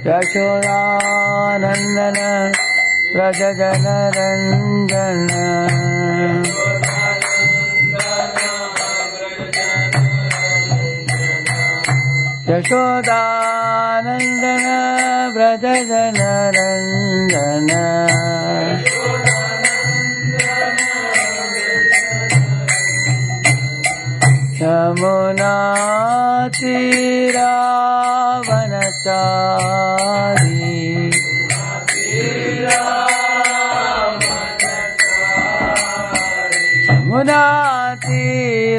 यशोदानन्दन व्रज जनरञ्जन यशोदानन्दन व्रज जनरञ्जन यमुना तीरावनचारी यमुना तीरावनचारी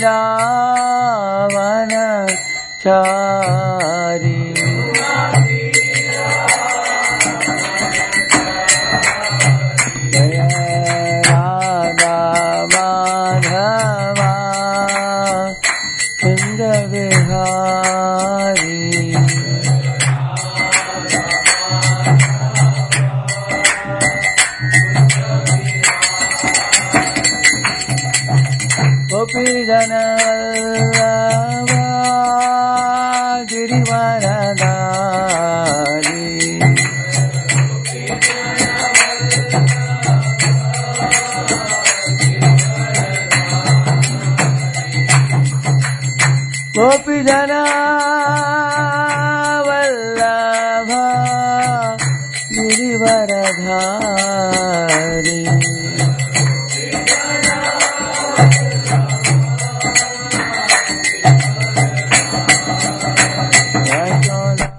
जय राधा माधवा कुंज विहारी गोपी जन वल्लभा गिरिवरधारी गोपी जन वल्लभा गिरिवरधारी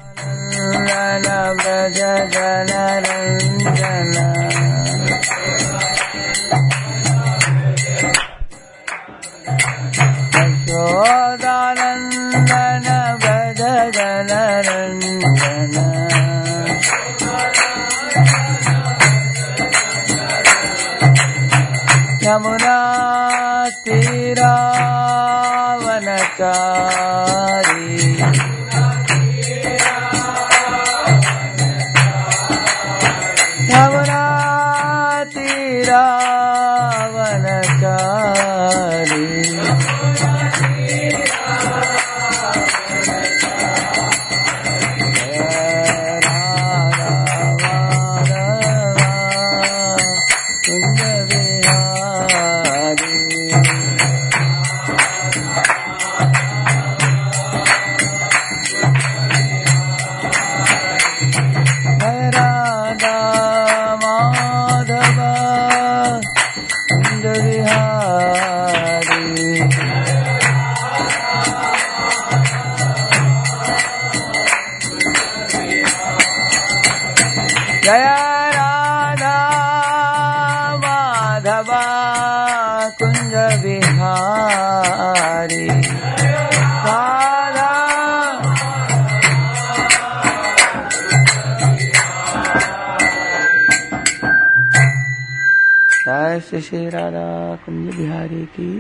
यशोदानन्दन व्रज जनरञ्जन यशोदानन्दन व्रज जनरञ्जन यमुना तीरावनचारी यमुना तीरावनचारी कुंज विहारी जय राधा माधव कुंज विहारी जय राधा माधव कुंज विहारी राधा जय श्री श्री राधा कुंज बिहारी की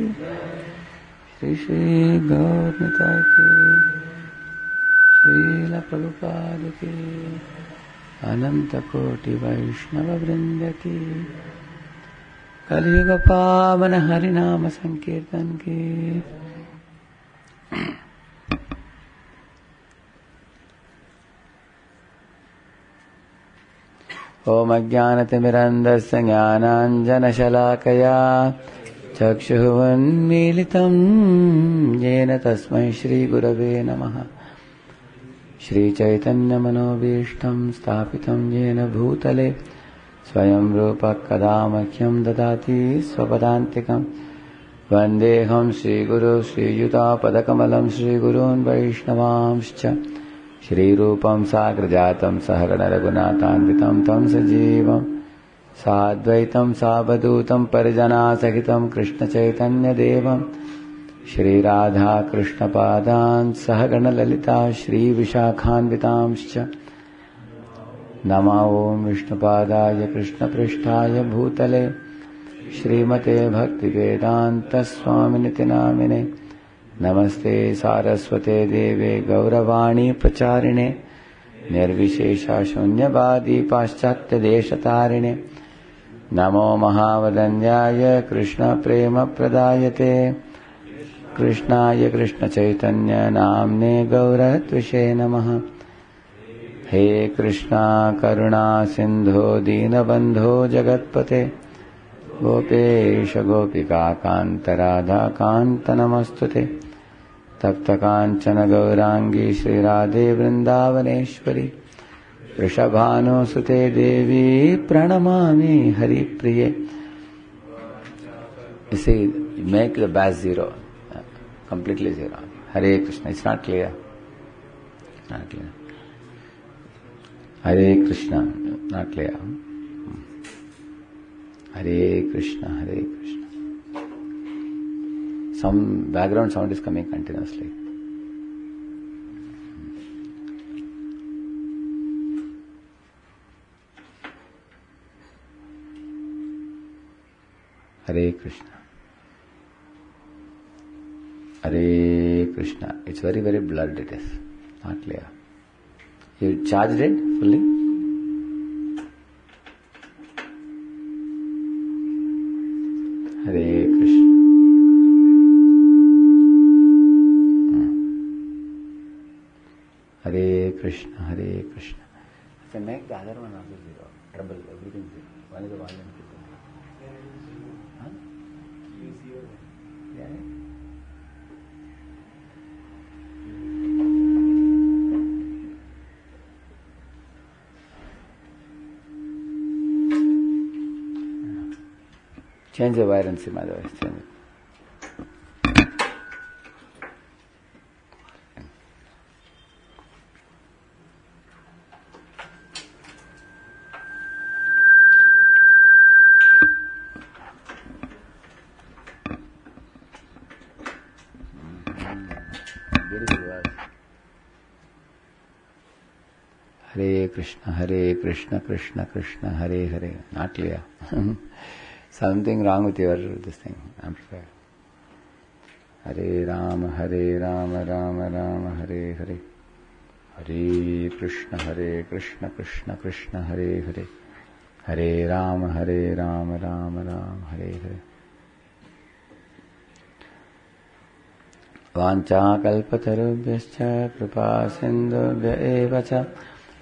श्री श्री गौर निताय की श्रील प्रभुपाद की अनंत कोटि वैष्णव वृंद की कलियुग पावन हरिनाम संकीर्तन की ओम अज्ञानतिमिरन्धस्य ज्ञानाञ्जनशलाकया चक्षुरुन्मीलितं येन तस्मै श्रीगुरवे नमः। श्रीचैतन्यमनोभीष्टं स्थापितं येन भूतले स्वयं रूपः कदा मह्यं ददाति स्वपदान्तिकं। वन्देऽहं श्रीगुरुं श्रीयुतापदकमलं श्रीगुरून् वैष्णवांश्च श्रीरूपं साग्रजातं सहगणरघुनाथान्वितं तं सजीवं साद्वैतं सावधूतं परिजनासहितं कृष्णचैतन्यदेवं श्रीराधाकृष्णपादान् सहगणललिता श्रीविशाखान्वितांश्च। नमो ॐ विष्णुपादाय कृष्णपृष्ठाय भूतले श्रीमते भक्तिवेदान्तस्वामिनिति नामिने। नमस्ते सारस्वते देवे गौरवाणी प्रचारिणे निर्विशेषशून्यवादी पाश्चात्यदेशतारिणे। नमो महावदन्याय कृष्णप्रेमप्रदायते कृष्णाय कृष्णचैतन्य नाम्ने गौरत्विषे नमः। हे कृष्णा करुणा सिंधो दीनबंधो जगत्पते गोपेश गोपिका कांत राधा कांत नमस्तुते तप्त कांचन गौरांगी श्री राधे वृंदावनेश्वरी वृषभानुसुते देवी प्रणमामि हरिप्रिये. You see, make the bass zero, completely zero. Hare Krishna. It's not clear. It's not clear. Hare Krishna. Not clear. Hare Krishna. Hare Krishna. Some background sound is coming continuously. Hare Krishna. Hare Krishna. It's very, very blurred it is. Not clear. You charged it fully? Hare Krishna. Hare Krishna. Hare Krishna. So make the other one also zero. Trouble, everything zero. One is the volume. Huh? Yeah. Change the wire and see my voice. Change it. Beautiful voice. Hare Krishna, Krishna Krishna, Hare Hare. Not clear. Something wrong with your this thing. Amplifier. Hare Rama, Rama Rama, Hare Hare. Hare Krishna, Krishna Krishna, Hare Hare. Hare Rama, Rama Rama, Hare Hare. Vancha kalpatarubhyascha kripa sindhubhya eva cha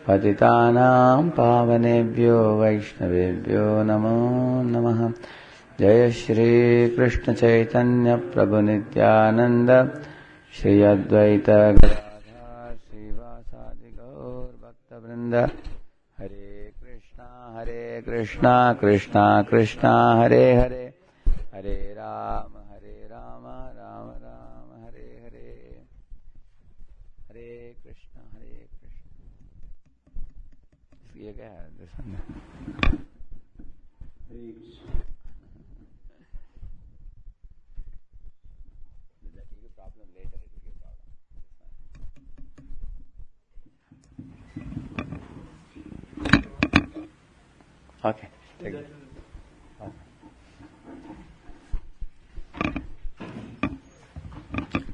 patitanam pavanebhyo vaishnavebhyo namo namaha. Jaya Shri Krishna Chaitanya Prabhu Nityananda Shri Advaita Gadadhar Srivasadi Gaur Bhakta Vrinda. Hare Krishna, Krishna Krishna, Hare Hare. Hare Rama, Rama Rama, Hare Hare. Hare Krishna. ये क्या है this one? Hare Krishna. That will give problem later. It will give problem. Okay, take it.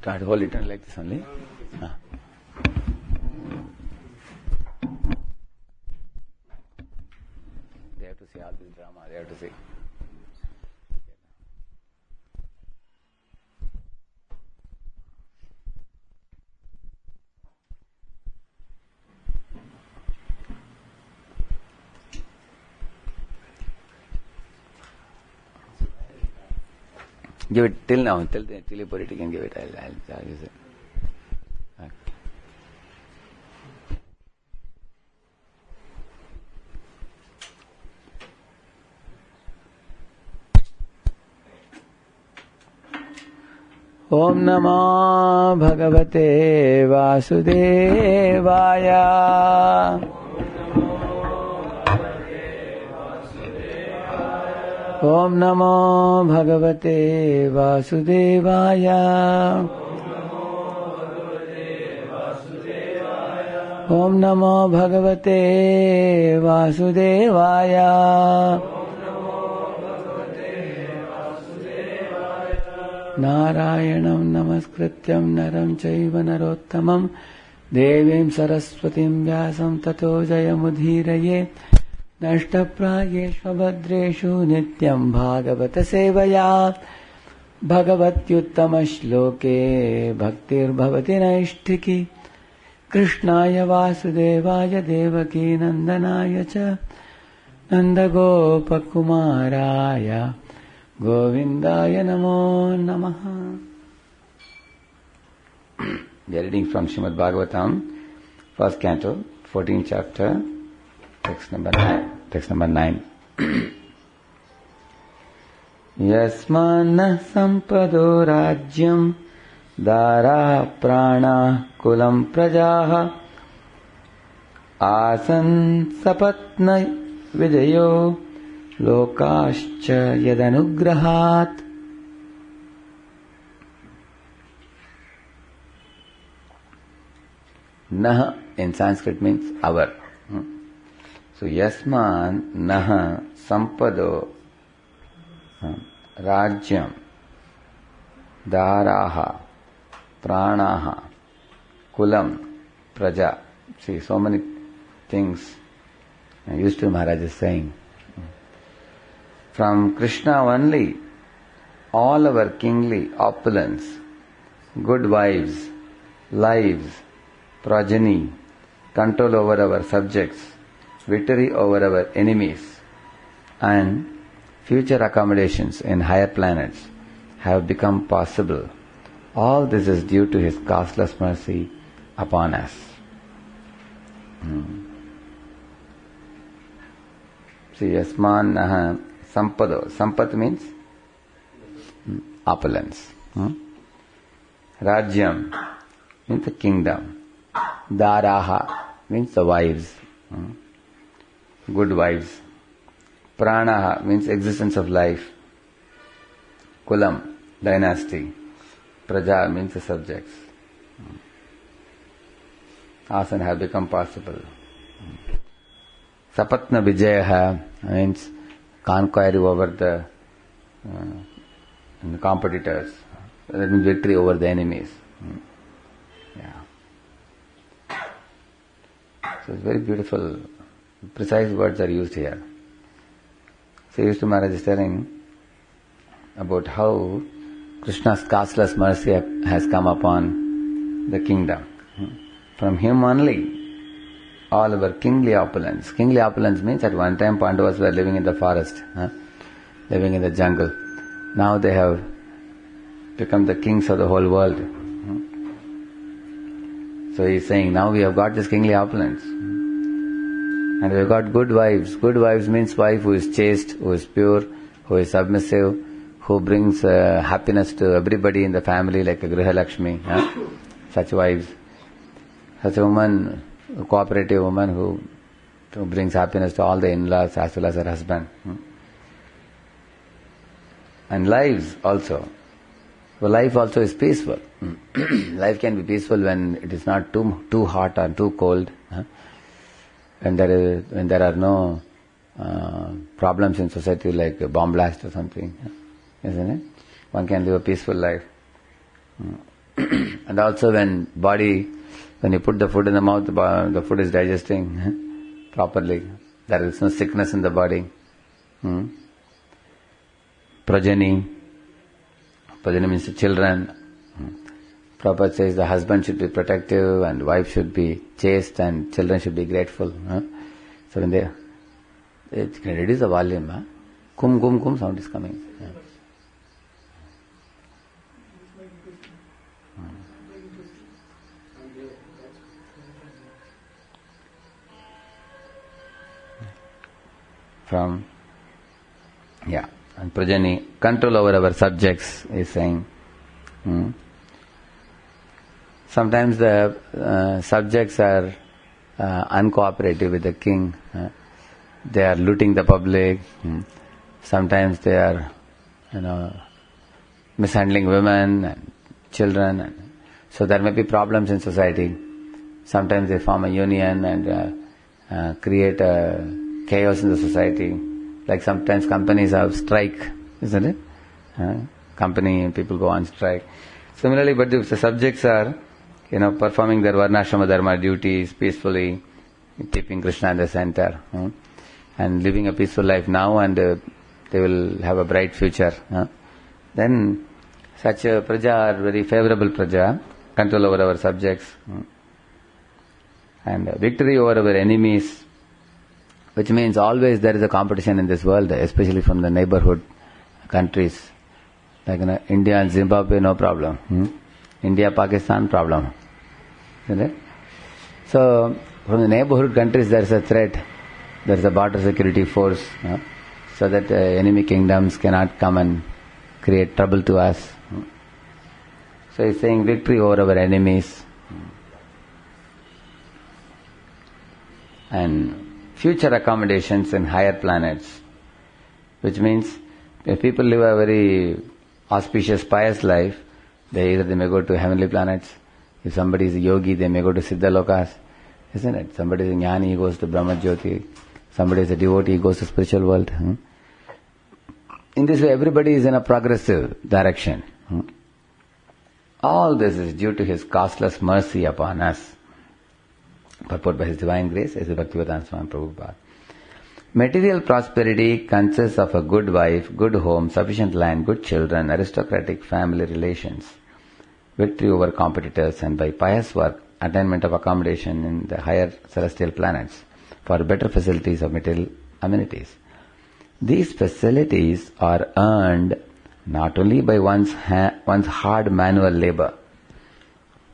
Try to hold it like this only. They have to see all this drama. They have to see. Give it till now, till you put it, you can give it. I'll use it. Okay. Om Namo Bhagavate Vasudevaya. Om Namo Bhagavate Vasudevaya. Om Namo Bhagavate Vasudevaya. Narayanam Namaskrityam Naram Chaiva Narottamam Devim Saraswatim Vyasam Tato Jayamudhiraye. Nashtaprayeshu Bhadreshu Nityam Bhagavata Sevaya. Bhagavatyuttama Shloke Bhaktir Bhavati Naishtiki. Krishnaya Vasudevaya Devaki Nandanaya Cha Nandagopakumaraya Govindaya Namo Namaha. We are reading from Srimad Bhagavatam, first canto, 14th chapter, text number 9. Yasmanna sampado rajyam dara prana kulam prajaha asan sapatna vijayo lokascha yadanugrahat. Naha in Sanskrit means our. So yasman naha sampado rajyam daraha pranaha kulam praja. See, so many things used to Maharaj is saying. From Krishna only, all our kingly opulence, good wives, lives, progeny, control over our subjects, victory over our enemies, and future accommodations in higher planets have become possible. All this is due to His causeless mercy upon us. See, Yasman Naha Sampado. Sampat means opulence. Rajyam means the kingdom. Daraha means the wives. Good wives. Pranaha means existence of life. Kulam, dynasty. Praja means the subjects. Asan have become possible. Sapatna Vijayaha means conquering over the competitors. That means victory over the enemies. Yeah. So it's very beautiful. Precise words are used here. So Yusuf Maharaj is telling about how Krishna's causeless mercy has come upon the kingdom. From Him only, all our kingly opulence. Kingly opulence means at one time Pandavas were living in the forest, living in the jungle. Now they have become the kings of the whole world. So he is saying, now we have got this kingly opulence. And we have got good wives. Good wives means wife who is chaste, who is pure, who is submissive, who brings happiness to everybody in the family like a Griha Lakshmi. Such wives. Such a woman, a cooperative woman who brings happiness to all the in-laws as well as her husband. And lives also. So life also is peaceful. Life can be peaceful when it is not too hot or too cold. When there are no problems in society like a bomb blast or something, isn't it? One can live a peaceful life. And also when you put the food in the mouth, the food is digesting properly. There is no sickness in the body. Progeny means the children. Prabhupada says the husband should be protective and wife should be chaste and children should be grateful. So when they can reduce the volume, kum sound is coming. And progeny, control over our subjects, is saying. Sometimes the subjects are uncooperative with the king. They are looting the public. Sometimes they are, mishandling women and children. So there may be problems in society. Sometimes they form a union and create a chaos in the society. Like sometimes companies have strike, isn't it? Company people go on strike. Similarly, but the subjects are, performing their Varnashrama Dharma duties peacefully, keeping Krishna in the center, and living a peaceful life now, and they will have a bright future. Then such a praja are very favorable praja, control over our subjects. And victory over our enemies, which means always there is a competition in this world, especially from the neighborhood countries. Like India and Zimbabwe, no problem. India, Pakistan, problem. Isn't it? So, from the neighborhood countries there is a threat. There is a border security force, so that enemy kingdoms cannot come and create trouble to us. So he's saying victory over our enemies. And future accommodations in higher planets. Which means, if people live a very auspicious, pious life, they may go to heavenly planets. If somebody is a yogi, they may go to Siddha Lokas. Isn't it? Somebody is a jnani, he goes to Brahma Jyoti. Somebody is a devotee, he goes to spiritual world. In this way, everybody is in a progressive direction. All this is due to His costless mercy upon us. Purport by His divine grace, as Bhaktivedanta Swami Prabhupada. Material prosperity consists of a good wife, good home, sufficient land, good children, aristocratic family relations, victory over competitors, and by pious work, attainment of accommodation in the higher celestial planets for better facilities of material amenities. These facilities are earned not only by one's hard manual labor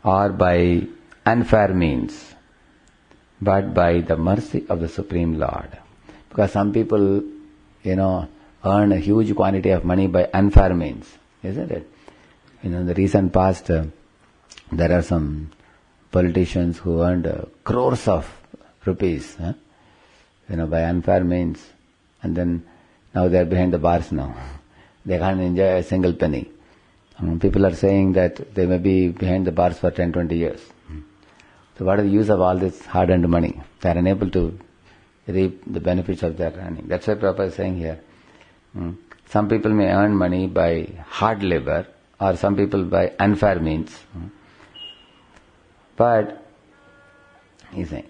or by unfair means, but by the mercy of the Supreme Lord. Because some people, earn a huge quantity of money by unfair means, isn't it? In the recent past, there are some politicians who earned crores of rupees, by unfair means, and then now they are behind the bars now. They can't enjoy a single penny. People are saying that they may be behind the bars for 10-20 years. So what is the use of all this hard-earned money? They are unable to reap the benefits of their earning. That's why Prabhupada is saying here, some people may earn money by hard labor, or some people by unfair means. But, he's saying,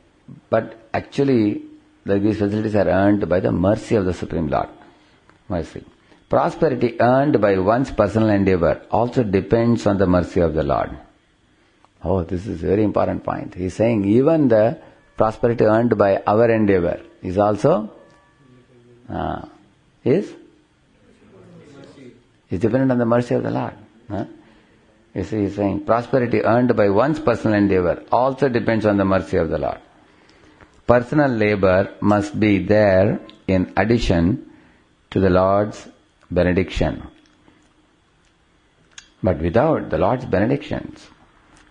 but actually, these facilities are earned by the mercy of the Supreme Lord. Mercy. Prosperity earned by one's personal endeavor also depends on the mercy of the Lord. Oh, this is a very important point. He's saying even the prosperity earned by our endeavor is also is dependent on the mercy of the Lord. You see, he's saying prosperity earned by one's personal endeavor also depends on the mercy of the Lord. Personal labor must be there in addition to the Lord's benediction. But without the Lord's benedictions,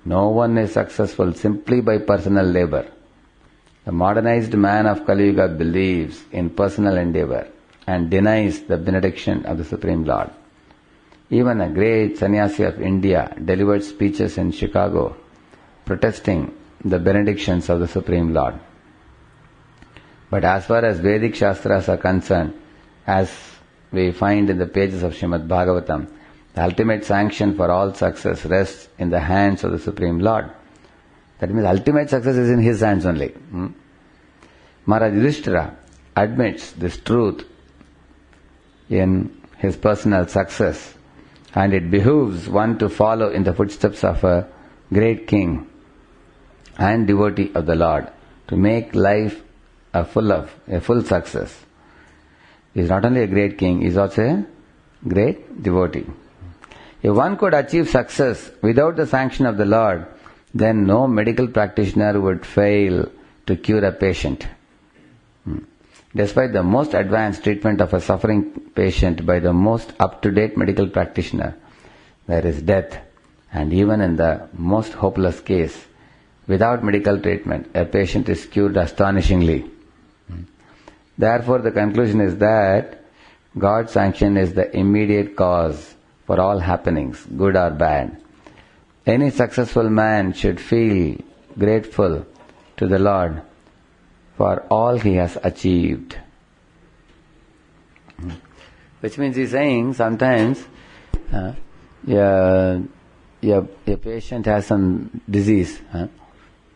no one is successful simply by personal labor. The modernized man of Kali Yuga believes in personal endeavor and denies the benediction of the Supreme Lord. Even a great sannyasi of India delivered speeches in Chicago protesting the benedictions of the Supreme Lord. But as far as Vedic Shastras are concerned, as we find in the pages of Srimad Bhagavatam, the ultimate sanction for all success rests in the hands of the Supreme Lord. That means ultimate success is in His hands only. Maharaj Yudhishthira admits this truth in his personal success, and it behooves one to follow in the footsteps of a great king and devotee of the Lord to make life a full success. He is not only a great king, he is also a great devotee. If one could achieve success without the sanction of the Lord, then no medical practitioner would fail to cure a patient. Despite the most advanced treatment of a suffering patient by the most up-to-date medical practitioner, there is death. And even in the most hopeless case, without medical treatment, a patient is cured astonishingly. Therefore, the conclusion is that God's sanction is the immediate cause for all happenings, good or bad. Any successful man should feel grateful to the Lord for all he has achieved. Which means he's saying sometimes a patient has some disease,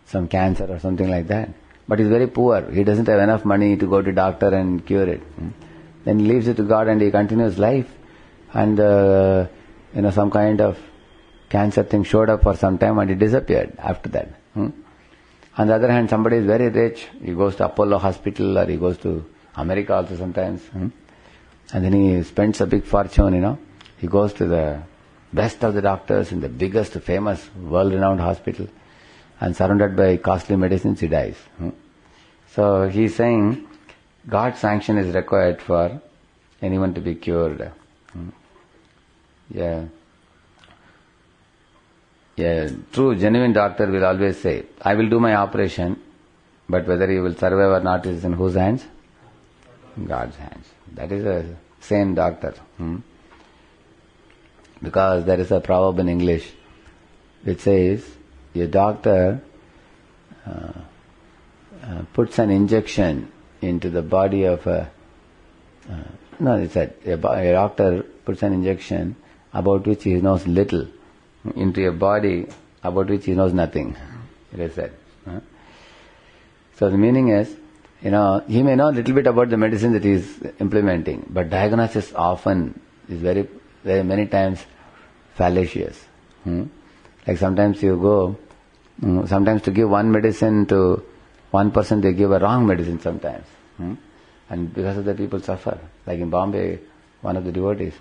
some cancer or something like that, but he's very poor. He doesn't have enough money to go to doctor and cure it. Then he leaves it to God and he continues life. And some kind of cancer thing showed up for some time and it disappeared after that. On the other hand, somebody is very rich, he goes to Apollo hospital or he goes to America also sometimes, and then he spends a big fortune, he goes to the best of the doctors in the biggest, famous, world-renowned hospital, and surrounded by costly medicines, he dies. So he is saying, God's sanction is required for anyone to be cured. Yeah. True, genuine doctor will always say, I will do my operation, but whether he will survive or not is in whose hands? God's hands. That is a sane doctor. Because there is a proverb in English which says, a doctor puts an injection into the body of a doctor puts an injection about which he knows little into a body about which he knows nothing. It is said. So the meaning is, he may know a little bit about the medicine that he is implementing, but diagnosis often is very, very many times fallacious. Like sometimes you go, sometimes to give one medicine to one person, they give a wrong medicine sometimes. And because of that, people suffer. Like in Bombay, one of the devotees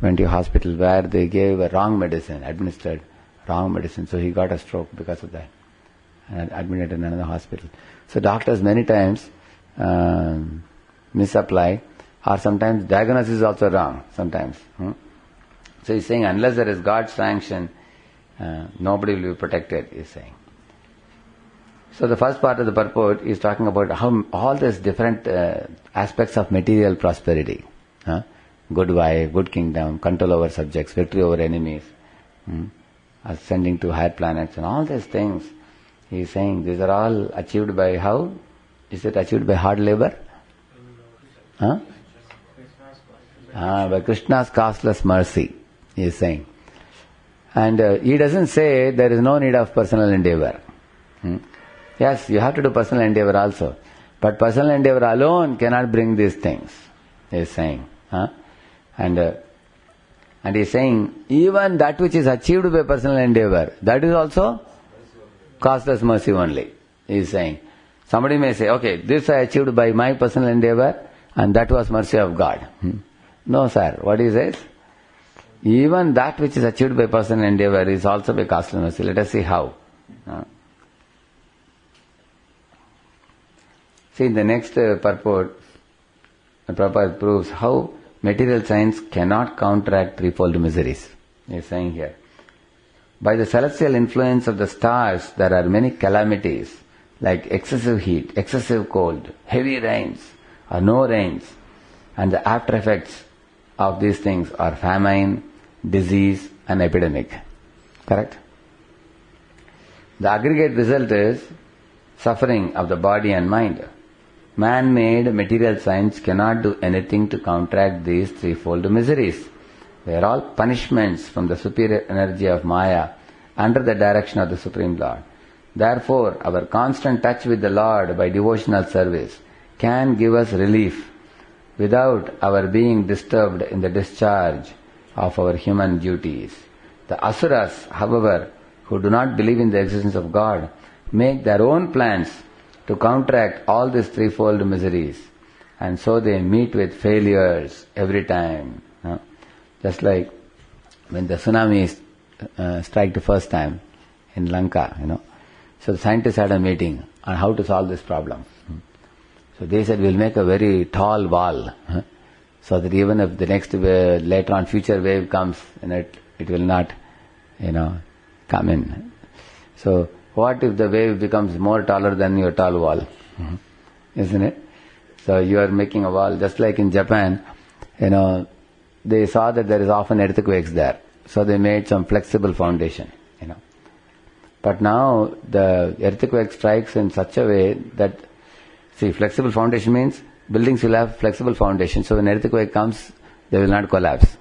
went to a hospital where they gave a wrong medicine, administered wrong medicine, so he got a stroke because of that, and admitted in another hospital. So doctors many times misapply, or sometimes diagnosis is also wrong, sometimes. So he's saying, unless there is God's sanction, nobody will be protected, he's saying. So the first part of the purport is talking about how all these different aspects of material prosperity, good wife, good kingdom, control over subjects, victory over enemies, ascending to higher planets, and all these things, he is saying these are all achieved by how? Is it achieved by hard labor? By Krishna's costless mercy, he is saying. And he doesn't say there is no need of personal endeavor. Yes, you have to do personal endeavor also. But personal endeavor alone cannot bring these things, he is saying. And he is saying, even that which is achieved by personal endeavor, that is also costless mercy only, he is saying. Somebody may say, okay, this I achieved by my personal endeavor, and that was mercy of God. No, sir. What he says? Even that which is achieved by personal endeavor is also by costless mercy. Let us see how. See, in the next purport, the Prabhupada proves how material science cannot counteract threefold miseries. He is saying here, by the celestial influence of the stars, there are many calamities like excessive heat, excessive cold, heavy rains or no rains, and the after effects of these things are famine, disease and epidemic. Correct? The aggregate result is suffering of the body and mind. Man-made material science cannot do anything to counteract these threefold miseries. They are all punishments from the superior energy of Maya under the direction of the Supreme Lord. Therefore, our constant touch with the Lord by devotional service can give us relief without our being disturbed in the discharge of our human duties. The Asuras, however, who do not believe in the existence of God, make their own plans to counteract all these threefold miseries, and so they meet with failures every time. Just like when the tsunamis struck the first time in Lanka, So the scientists had a meeting on how to solve this problem. So they said, we'll make a very tall wall, so that even if the next wave, later on future wave comes, it will not, come in. So what if the wave becomes more taller than your tall wall? Isn't it? So you are making a wall, just like in Japan, they saw that there is often earthquakes there. So they made some flexible foundation, But now the earthquake strikes in such a way that, flexible foundation means buildings will have flexible foundation. So when earthquake comes, they will not collapse.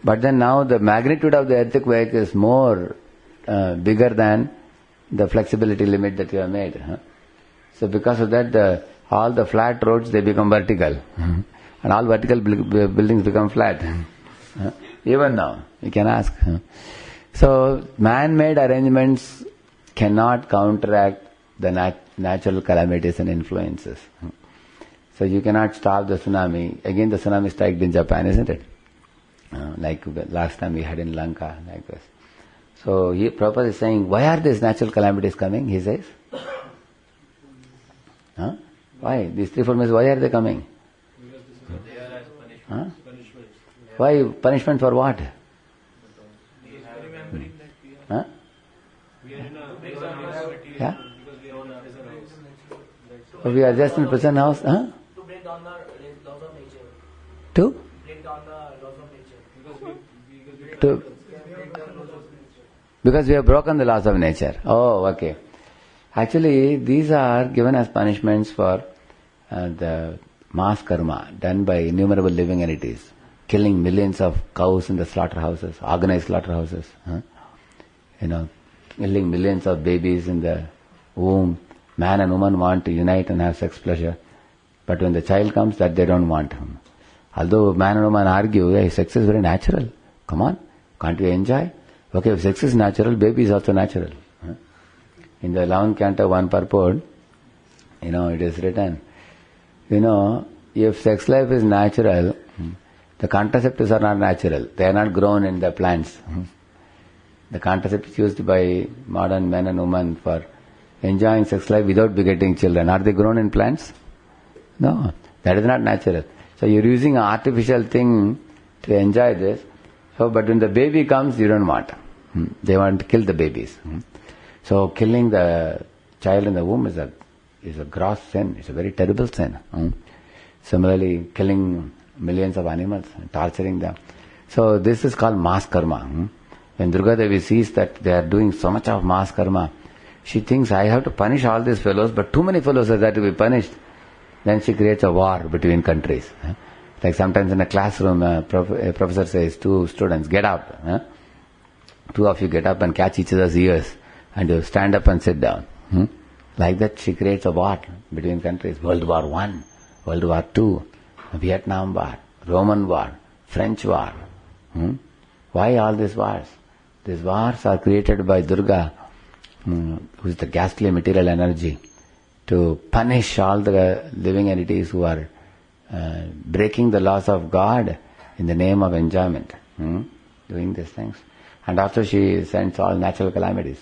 But then now the magnitude of the earthquake is more bigger than the flexibility limit that you have made. So because of that, all the flat roads, they become vertical. And all vertical buildings become flat. Even now, you can ask. So man-made arrangements cannot counteract the natural calamities and influences. So you cannot stop the tsunami. Again the tsunami struck in Japan, isn't it? Like the last time we had in Lanka, like this. So Prabhupada is saying, why are these natural calamities coming? He says. Why? These three forms, why are they coming? Because they are as punishments. Why? Punishment for what? Huh? We are in a prison house. Yeah? Because we are in a prison house. So we are just in prison house, To break down the laws of nature. To? Break down the laws of nature. Because we have broken the laws of nature. Oh, okay. Actually, these are given as punishments for the mass karma done by innumerable living entities, killing millions of cows in the slaughterhouses, organized slaughterhouses. Killing millions of babies in the womb. Man and woman want to unite and have sex pleasure, but when the child comes, that they don't want. Although man and woman argue, hey, sex is very natural. Come on, can't we enjoy? Okay, if sex is natural, baby is also natural. In the 11th canto, 1 purport, it is written, if sex life is natural, the contraceptives are not natural. They are not grown in the plants. The contraceptives used by modern men and women for enjoying sex life without begetting children, are they grown in plants? No, that is not natural. So you're using an artificial thing to enjoy this. So, but when the baby comes, you don't want. They want to kill the babies. So killing the child in the womb is a gross sin. It's a very terrible sin. Similarly, killing millions of animals, torturing them. So this is called mass karma. When Durga Devi sees that they are doing so much of mass karma, she thinks, I have to punish all these fellows, but too many fellows are there to be punished. Then she creates a war between countries. Like sometimes in a classroom, a professor says to students, get up. Two of you get up and catch each other's ears, and you stand up and sit down. Like that she creates a war between countries. World War I, World War II, Vietnam War, Roman War, French War. Why all these wars? These wars are created by Durga, who is the ghastly material energy, to punish all the living entities who are breaking the laws of God in the name of enjoyment, doing these things. And also she sends all natural calamities.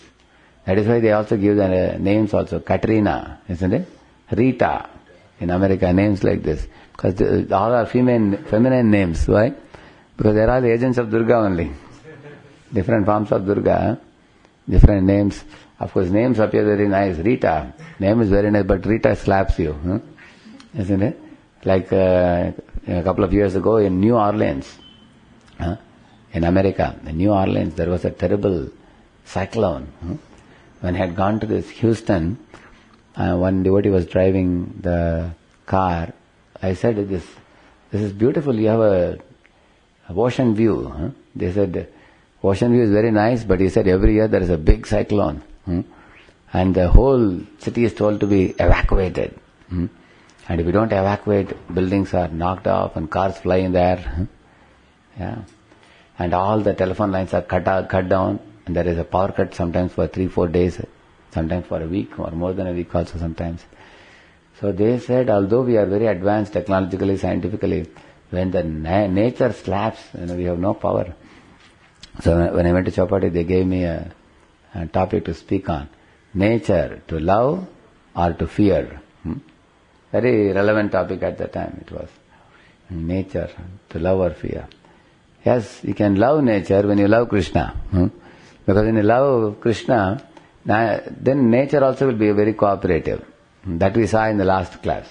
That is why they also give the names also, Katrina, isn't it? Rita, in America, names like this. Because all are feminine names. Why? Because they are all the agents of Durga only. Different forms of Durga, different names. Of course, names appear very nice. Rita, name is very nice, but Rita slaps you, isn't it? Like a couple of years ago in New Orleans, in America, in New Orleans, there was a terrible cyclone. When I had gone to this Houston, one devotee was driving the car. I said, this is beautiful, you have a ocean view. They said, ocean view is very nice, but he said every year there is a big cyclone. And the whole city is told to be evacuated. And if you don't evacuate, buildings are knocked off and cars fly in the air. And all the telephone lines are cut down, and there is a power cut sometimes for 3-4 days, sometimes for a week or more than a week also sometimes. So they said, although we are very advanced technologically, scientifically, when the nature slaps, we have no power. So when I went to Chowpatty, they gave me a topic to speak on. Nature, to love or to fear. Very relevant topic at that time it was. Nature, to love or fear. Yes, you can love nature when you love Krishna. Because when you love Krishna, then nature also will be very cooperative. That we saw in the last class.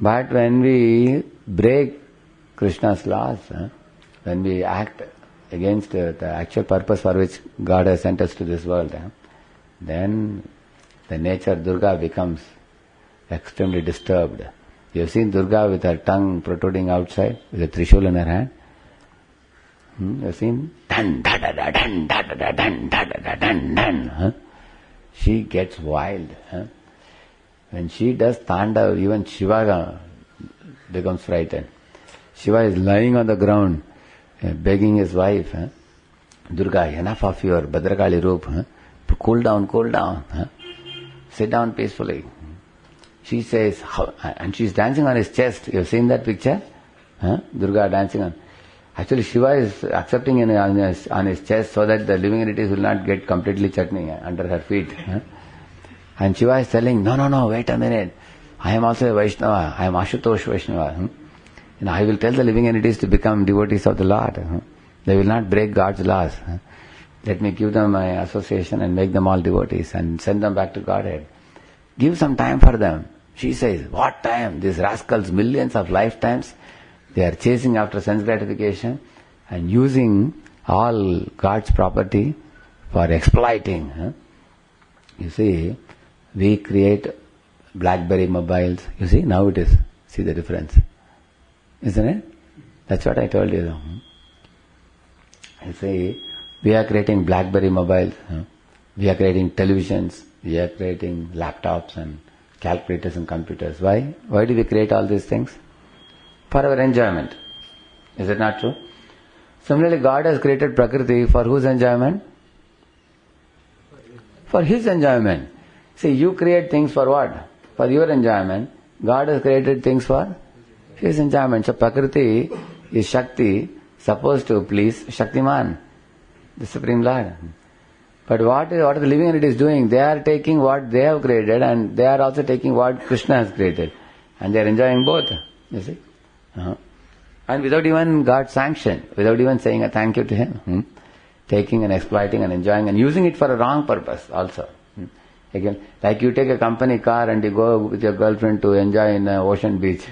But when we break Krishna's laws, when we act against the actual purpose for which God has sent us to this world, then the nature Durga becomes extremely disturbed. You have seen Durga with her tongue protruding outside, with a trishul in her hand? You have seen? Dun, da, da, da, dun, da, da, da, dun, da, da, da, dun, dun. She gets wild. When she does Tandav, even Shiva becomes frightened. Shiva is lying on the ground, begging his wife, Durga, enough of your Bhadrakali roop. Cool down, cool down. sit down peacefully. She says, and she's dancing on his chest. You've seen that picture? Durga dancing on. Actually, Shiva is accepting on his chest so that the living entities will not get completely chutney under her feet. And Shiva is telling, no, wait a minute. I am also a Vaishnava. I am Ashutosh Vaishnava. I will tell the living entities to become devotees of the Lord. They will not break God's laws. Let me give them my association and make them all devotees and send them back to Godhead. Give some time for them. She says, what time? These rascals, millions of lifetimes, they are chasing after sense gratification and using all God's property for exploiting. You see, we create BlackBerry mobiles. You see, now it is. See the difference. Isn't it? That's what I told you. You see, we are creating BlackBerry mobiles. We are creating televisions. We are creating laptops and calculators and computers. Why? Why do we create all these things? For our enjoyment. Is it not true? Similarly, God has created Prakriti for whose enjoyment? For His enjoyment. See, you create things for what? For your enjoyment. God has created things for His enjoyment. So Prakriti is Shakti, supposed to please Shaktiman, the Supreme Lord. But what are the living entities doing? They are taking what they have created and they are also taking what Krishna has created. And they are enjoying both. You see? And without even God's sanction, without even saying a thank you to Him. Taking and exploiting and enjoying and using it for a wrong purpose also. Again, like you take a company car and you go with your girlfriend to enjoy in Ocean Beach.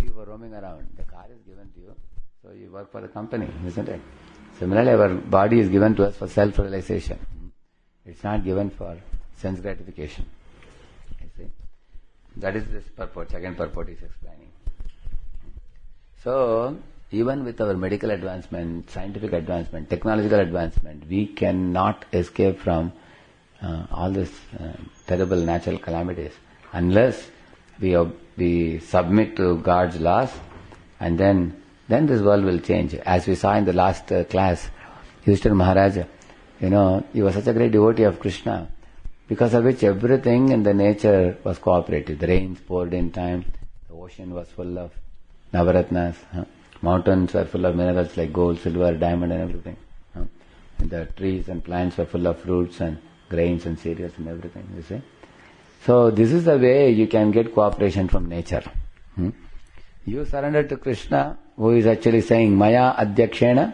You were roaming around. The car is given to you, so you work for the company, isn't it? Similarly, our body is given to us for self-realization. It's not given for sense gratification. You see? That is this purport, second purport is explaining. So, even with our medical advancement, scientific advancement, technological advancement, we cannot escape from all these terrible natural calamities unless we submit to God's laws, and then this world will change. As we saw in the last class, Yudhishthira Maharaja, he was such a great devotee of Krishna, because of which everything in the nature was cooperative. The rains poured in time, the ocean was full of Navaratnas, mountains were full of minerals like gold, silver, diamond and everything. And the trees and plants were full of fruits and grains and cereals and everything, you see. So this is the way you can get cooperation from nature. You surrender to Krishna, who is actually saying, Maya Adhyakshena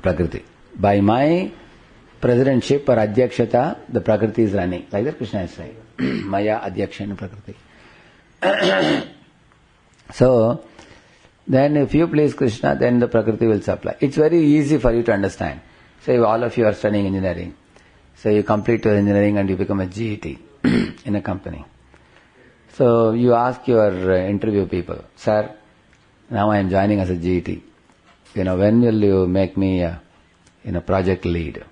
Prakriti. By my presidentship or Adhyakshata, the Prakriti is running. Like that Krishna is saying. Maya Adhyakshena Prakriti. So, then if you please Krishna, then the Prakriti will supply. It's very easy for you to understand. Say all of you are studying engineering. So you complete your engineering and you become a GET in a company. So you ask your interview people, sir, now I am joining as a GET. When will you make me a project lead?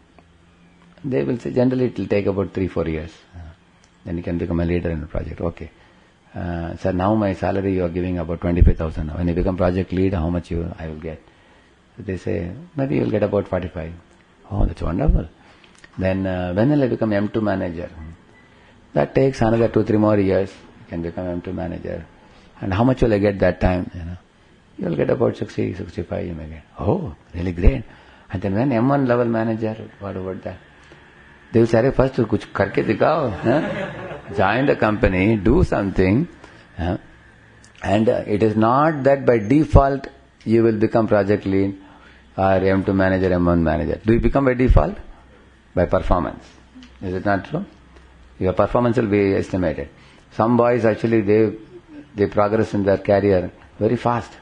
They will say generally it will take about 3-4 years. Then you can become a leader in a project. Okay. Sir, now my salary you are giving about 25,000. When you become project lead, how much I will get? They say, maybe you will get about 45. Oh, that's wonderful. Then when will I become M2 manager? That takes another 2-3 more years. You can become M2 manager. And how much will I get that time? You will get about 60, 65 you may get. Oh, really great. And then when M1 level manager, what about that? They will say, first kuch karke dikhao. Join the company, do something, and it is not that by default you will become project lead or M2 manager, M1 manager. Do you become by default? By performance. Is it not true? Your performance will be estimated. Some boys actually, they progress in their career very fast.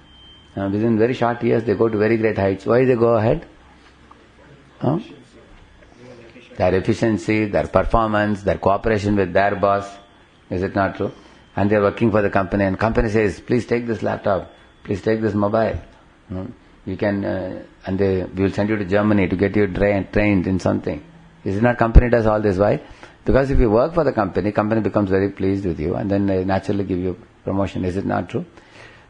Within very short years they go to very great heights. Why they go ahead? Their efficiency, their performance, their cooperation with their boss. Is it not true? And they are working for the company, and company says, please take this laptop, please take this mobile. You can, and we will send you to Germany to get you trained in something. Is it not company does all this? Why? Because if you work for the company becomes very pleased with you and then they naturally give you promotion. Is it not true?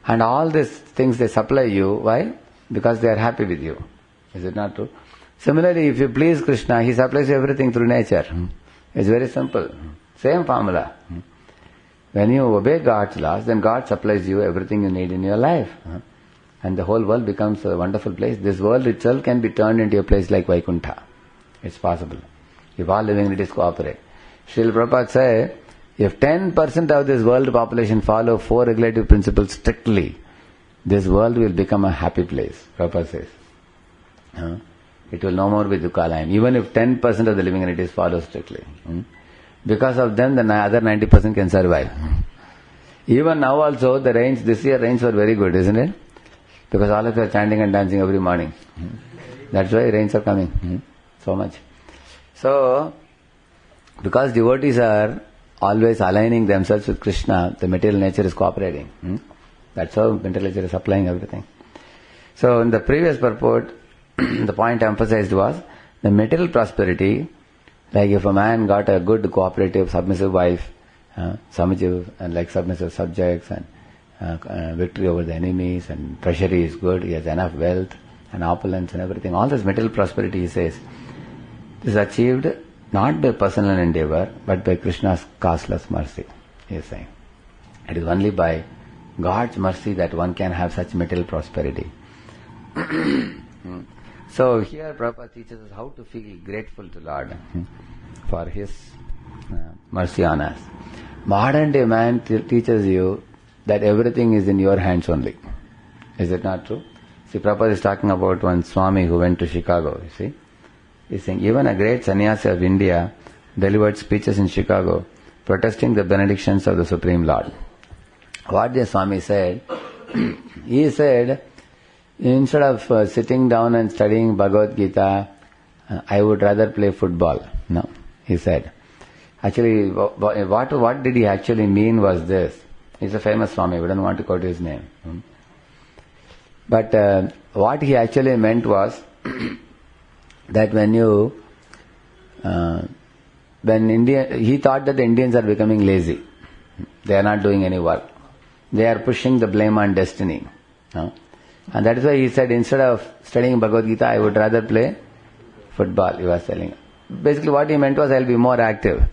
And all these things they supply you, why? Because they are happy with you. Is it not true? Similarly, if you please Krishna, He supplies you everything through nature. It's very simple. Same formula. When you obey God's laws, then God supplies you everything you need in your life. And the whole world becomes a wonderful place. This world itself can be turned into a place like Vaikuntha. It's possible. If all living entities cooperate. Srila Prabhupada said, if 10% of this world population follow 4 regulative principles strictly, this world will become a happy place, Prabhupada says. It will no more be dukkha-layam. Even if 10% of the living entities follow strictly. Because of them, the other 90% can survive. Even now also, the rains, this year rains were very good, isn't it? Because all of you are chanting and dancing every morning. That's why rains are coming. So much. So, because devotees are always aligning themselves with Krishna, the material nature is cooperating. That's how material nature is supplying everything. So, in the previous purport, the point emphasized was the material prosperity. Like if a man got a good cooperative submissive wife, submissive and like submissive subjects and victory over the enemies and treasury is good, he has enough wealth and opulence and everything. All this material prosperity, he says, is achieved not by personal endeavor but by Krishna's causeless mercy, he is saying. It is only by God's mercy that one can have such material prosperity. So here Prabhupada teaches us how to feel grateful to Lord for His mercy on us. Modern day man teaches you that everything is in your hands only. Is it not true? See, Prabhupada is talking about one Swami who went to Chicago, you see. He's saying, even a great sannyasi of India delivered speeches in Chicago protesting the benedictions of the Supreme Lord. What the Swami said, he said, instead of sitting down and studying Bhagavad Gita, I would rather play football. No, he said. Actually, what did he actually mean was this. He's a famous Swami, we don't want to quote his name. But what he actually meant was that he thought that the Indians are becoming lazy. They are not doing any work. They are pushing the blame on destiny. And that is why he said, instead of studying Bhagavad Gita, I would rather play football, he was telling. Basically what he meant was, I will be more active.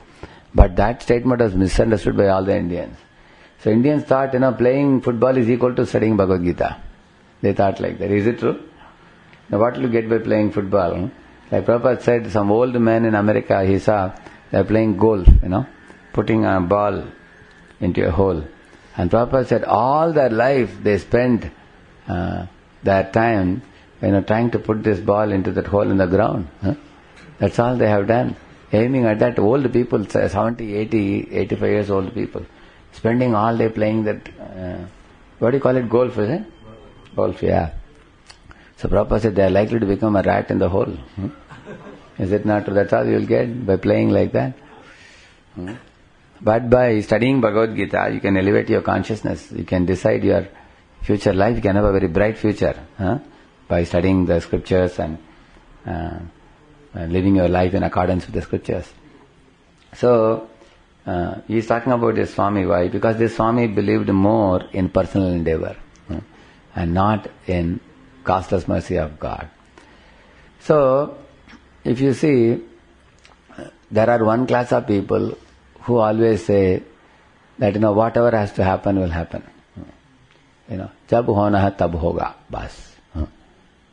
But that statement was misunderstood by all the Indians. So Indians thought, playing football is equal to studying Bhagavad Gita. They thought like that. Is it true? Now what will you get by playing football? Like Prabhupada said, some old men in America, he saw, they are playing golf, putting a ball into a hole. And Prabhupada said, all their life they spent their time, trying to put this ball into that hole in the ground. That's all they have done. Aiming at that, old people, 70, 80, 85 years old people, spending all day playing that, what do you call it, golf, is it? Golf, yeah. So Prabhupada said, they are likely to become a rat in the hole. Is it not true? That's all you will get by playing like that. But by studying Bhagavad Gita, you can elevate your consciousness. You can decide your future life. You can have a very bright future by studying the scriptures and living your life in accordance with the scriptures. So, he is talking about this Swami. Why? Because this Swami believed more in personal endeavor and not in causeless mercy of God. So, if you see, there are one class of people who always say that whatever has to happen will happen. जब होना है तब होगा बस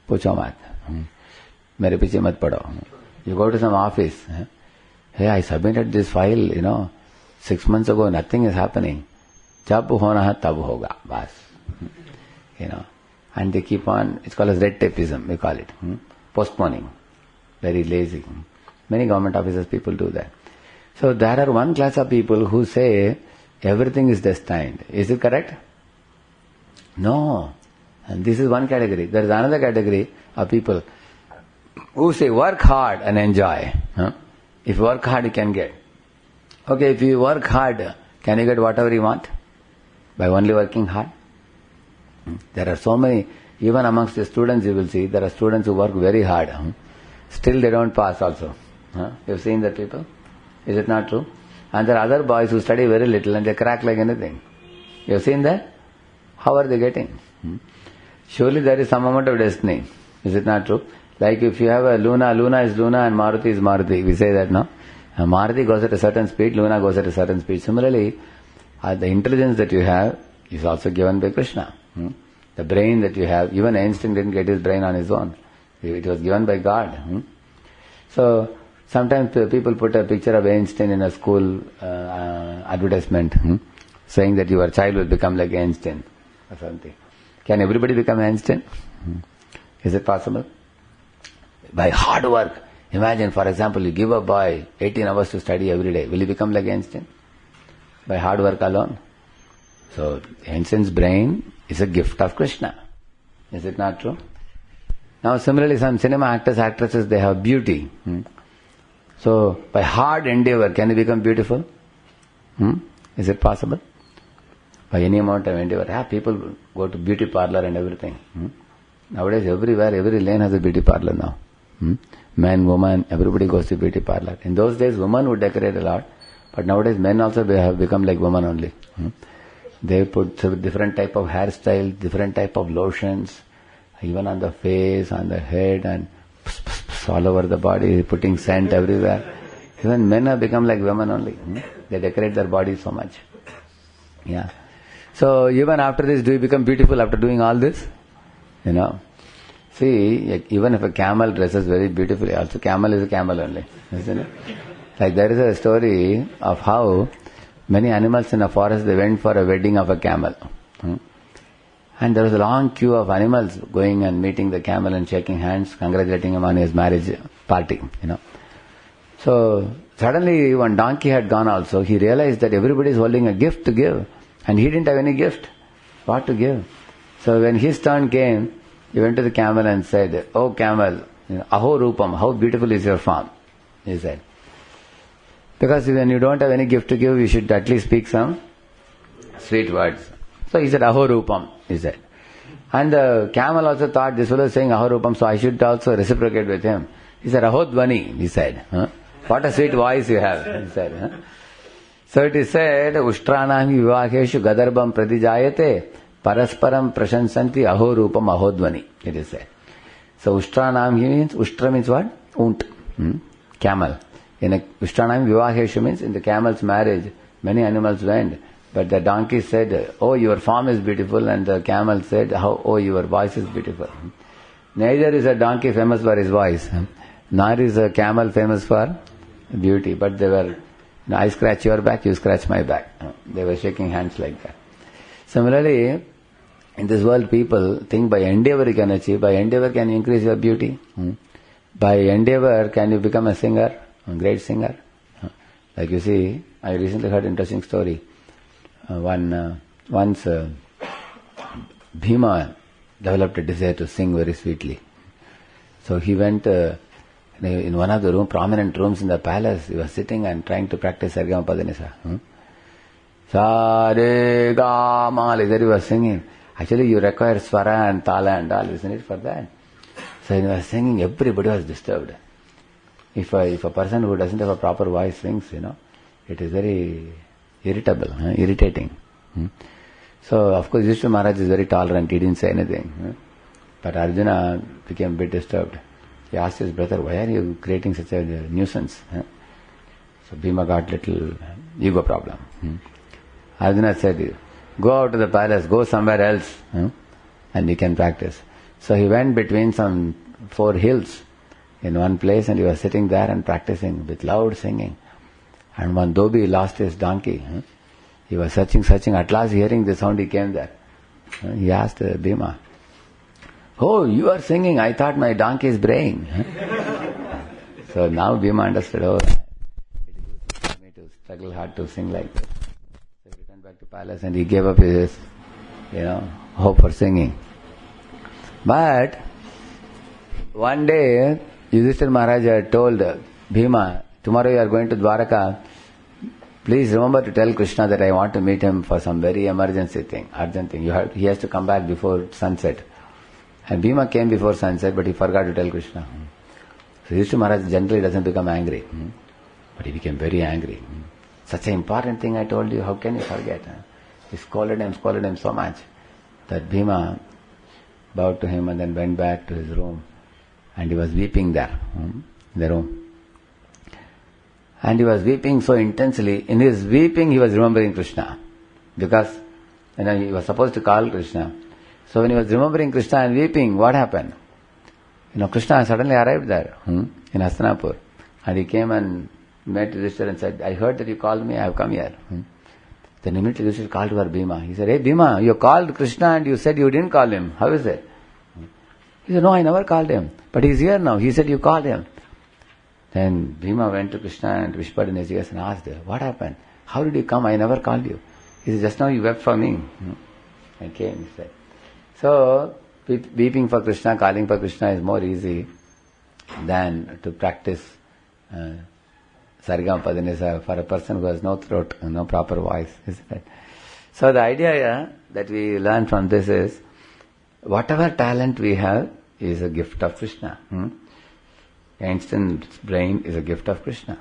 पूछो मत मेरे पीछे मत पड़ो. You go to some office, hey, I submitted this file 6 months ago, nothing is happening. जब होना है तब होगा बस. And they keep on, it's called as red tapeism, we call it, postponing, very lazy. Many government offices people do that. So there are one class of people who say everything is destined. Is it correct? No. And this is one category. There is another category of people who say work hard and enjoy. If you work hard, you can get. Okay, if you work hard, can you get whatever you want? By only working hard? There are so many, even amongst the students you will see, there are students who work very hard. Still they don't pass also. You've seen that people? Is it not true? And there are other boys who study very little and they crack like anything. You've seen that? How are they getting? Surely there is some amount of destiny. Is it not true? Like if you have a Luna, Luna is Luna and Maruti is Maruti. We say that, no? Maruti goes at a certain speed, Luna goes at a certain speed. Similarly, the intelligence that you have is also given by Krishna. The brain that you have, even Einstein didn't get his brain on his own. It was given by God. So, sometimes people put a picture of Einstein in a school advertisement, saying that your child will become like Einstein or something. Can everybody become Einstein? Is it possible? By hard work. Imagine, for example, you give a boy 18 hours to study every day. Will he become like Einstein? By hard work alone. So, Einstein's brain is a gift of Krishna. Is it not true? Now, similarly, some cinema actors, actresses, they have beauty. So, by hard endeavor, can you become beautiful? Is it possible? By any amount of endeavor. People go to beauty parlor and everything. Nowadays, everywhere, every lane has a beauty parlor now. Man, woman, everybody goes to beauty parlor. In those days, women would decorate a lot, but nowadays men also have become like women only. They put different type of hairstyle, different type of lotions, even on the face, on the head, and all over the body, putting scent everywhere. Even men have become like women only. They decorate their bodies so much. Yeah. So even after this, do you become beautiful after doing all this? See, even if a camel dresses very beautifully, also camel is a camel only, isn't it? Like there is a story of how many animals in a forest, they went for a wedding of a camel. And there was a long queue of animals going and meeting the camel and shaking hands, congratulating him on his marriage party, So, suddenly one donkey had gone also. He realized that everybody is holding a gift to give. And he didn't have any gift. What to give? So when his turn came, he went to the camel and said, "Oh camel, aho rupam, how beautiful is your form," he said. Because when you don't have any gift to give, you should at least speak some sweet words. So he said, "Aho rupam," he said. And the camel also thought this fellow is saying "Aho rupam," so I should also reciprocate with him. He said, "Aho dvani," he said. What a sweet voice you have, he said. So it is said, "Uštranam vivaheshu gadarbam pradijayate parasparam prashansanti aho rupam aho dvani," it is said. So Uštranam means, Ushtra means what? Unt, camel. In a Uštranam vivaheshu means in the camel's marriage, many animals went. But the donkey said, "Oh, your form is beautiful," and the camel said, "Oh, your voice is beautiful." Neither is a donkey famous for his voice, nor is a camel famous for beauty. But they were, I scratch your back, you scratch my back. They were shaking hands like that. Similarly, in this world, people think by endeavor you can achieve. By endeavor can you increase your beauty. By endeavor can you become a singer, a great singer. Like you see, I recently heard an interesting story. Once Bhima developed a desire to sing very sweetly. So he went in one of the prominent rooms in the palace. He was sitting and trying to practice Sargama Padanisa. Sa re ga ma, like that he was singing. Actually, you require swara and tala and all, isn't it, for that? So he was singing, everybody was disturbed. If a person who doesn't have a proper voice sings, it is very irritating. So, of course, Yudhishthira Maharaj is very tolerant, he didn't say anything. But Arjuna became a bit disturbed. He asked his brother, "Why are you creating such a nuisance?" So Bhima got little ego problem. Arjuna said, "Go out to the palace, go somewhere else, and you can practice." So he went between some 4 hills in one place, and he was sitting there and practicing with loud singing. And one dhobi lost his donkey. He was searching. At last, hearing the sound, he came there. He asked Bhima, "Oh, you are singing. I thought my donkey is braying." So now Bhima understood, it is useful for me to struggle hard to sing like this. So he returned back to palace and he gave up his, hope for singing. But one day, Yudhishthira Maharaj had told Bhima, "Tomorrow you are going to Dwaraka. Please remember to tell Krishna that I want to meet him for some very emergency thing, urgent thing. He has to come back before sunset." And Bhima came before sunset, but he forgot to tell Krishna. So Yudhishthira Maharaj generally doesn't become angry, but he became very angry. "Such an important thing I told you, how can you forget?" He scolded him so much that Bhima bowed to him and then went back to his room. and he was weeping there in the room. And he was weeping so intensely. In his weeping, he was remembering Krishna, because he was supposed to call Krishna. So when he was remembering Krishna and weeping, what happened? Krishna suddenly arrived there in Hastinapur, and he came and met Yudhishthira and said, "I heard that you called me. I have come here." Then immediately Yudhishthira called to Bhima. He said, "Hey Bhima, you called Krishna and you said you didn't call him. How is it?" He said, "No, I never called him. But he's here now. He said you called him." Then Bhima went to Krishna and whispered in his ears and asked, "What happened? How did you come? I never called you." He said, "Just now you wept for me." I came, he said. So, weeping for Krishna, calling for Krishna is more easy than to practice Sarigama Padanisa for a person who has no throat, no proper voice, isn't it? So the idea that we learn from this is, whatever talent we have is a gift of Krishna. Einstein's brain is a gift of Krishna.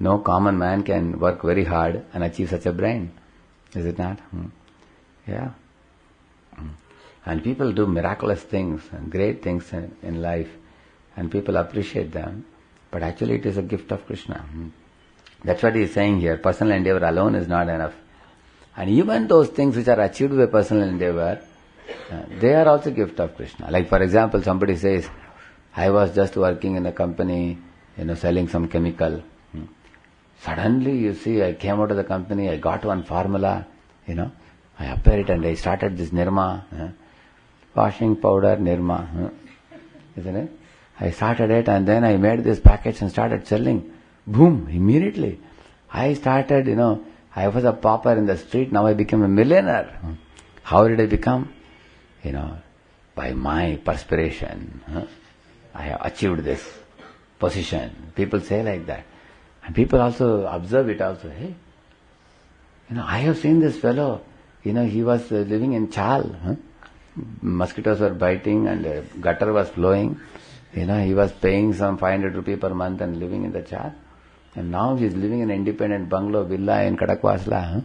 No common man can work very hard and achieve such a brain. Is it not? Yeah. And people do miraculous things and great things in life, and people appreciate them, but actually it is a gift of Krishna. That's what he is saying here. Personal endeavor alone is not enough. And even those things which are achieved by personal endeavor, they are also gift of Krishna. Like for example, somebody says, "I was just working in a company, selling some chemical. Suddenly, you see, I came out of the company, I got one formula, I applied it and I started this Nirma, washing powder Nirma, isn't it? I started it and then I made this package and started selling. Boom, immediately. I started, I was a pauper in the street, now I became a millionaire. How did I become? By my perspiration. I have achieved this position. People say like that. And people also observe it also. Hey, I have seen this fellow, he was living in Chal. Mosquitoes were biting and gutter was flowing. He was paying some 500 rupees per month and living in the Chal. And now he is living in an independent bungalow villa in Kadakwasla.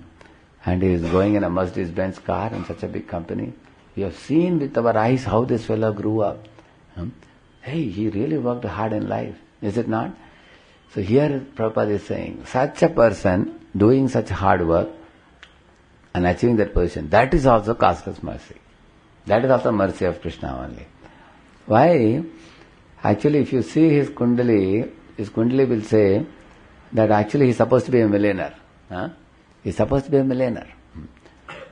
And he is going in a Mercedes-Benz car in such a big company. We have seen with our eyes how this fellow grew up. Hey, he really worked hard in life. Is it not? So here Prabhupada is saying, such a person doing such hard work and achieving that position, that is also causeless mercy. That is also mercy of Krishna only. Why? Actually, if you see his Kundali will say that actually he is supposed to be a millionaire. He is supposed to be a millionaire.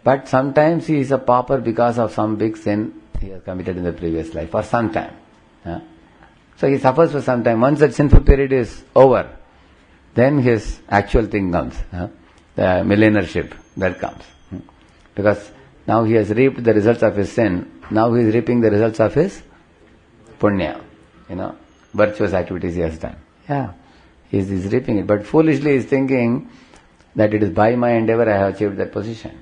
But sometimes he is a pauper because of some big sin he has committed in the previous life, for some time. So he suffers for some time. Once that sinful period is over, then his actual thing comes. The millionaireship, that comes. Because now he has reaped the results of his sin, now he is reaping the results of his punya, virtuous activities he has done. Yeah, he is reaping it. But foolishly he is thinking that it is by my endeavor I have achieved that position.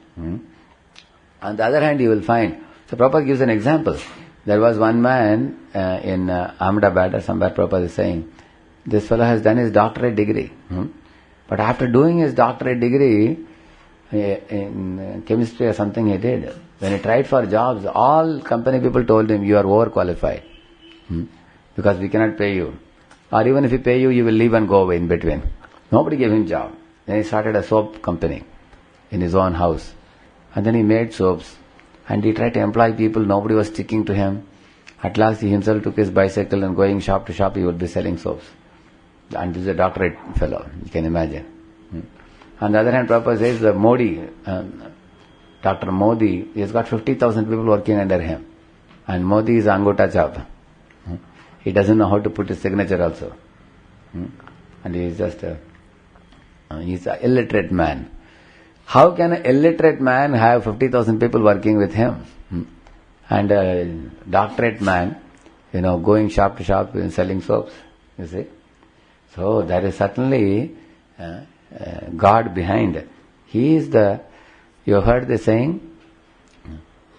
On the other hand, you will find, so Prabhupada gives an example. There was one man in Ahmedabad or somewhere, Prabhupada is saying, this fellow has done his doctorate degree. But after doing his doctorate degree in chemistry or something he did, when he tried for jobs, all company people told him, you are overqualified. Because we cannot pay you. Or even if we pay you, you will leave and go away in between. Nobody gave him job. Then he started a soap company in his own house. And then he made soaps. And he tried to employ people, nobody was sticking to him. At last he himself took his bicycle and going shop to shop, he would be selling soaps. And this is a doctorate fellow, you can imagine. On the other hand, Prabhupada says the Modi, Dr. Modi, he has got 50,000 people working under him. And Modi is Angota Chap. He doesn't know how to put his signature also. And he is just he's an illiterate man. How can an illiterate man have 50,000 people working with him? And a doctorate man, going shop to shop and selling soaps, you see. So there is certainly God behind. He is you heard the saying,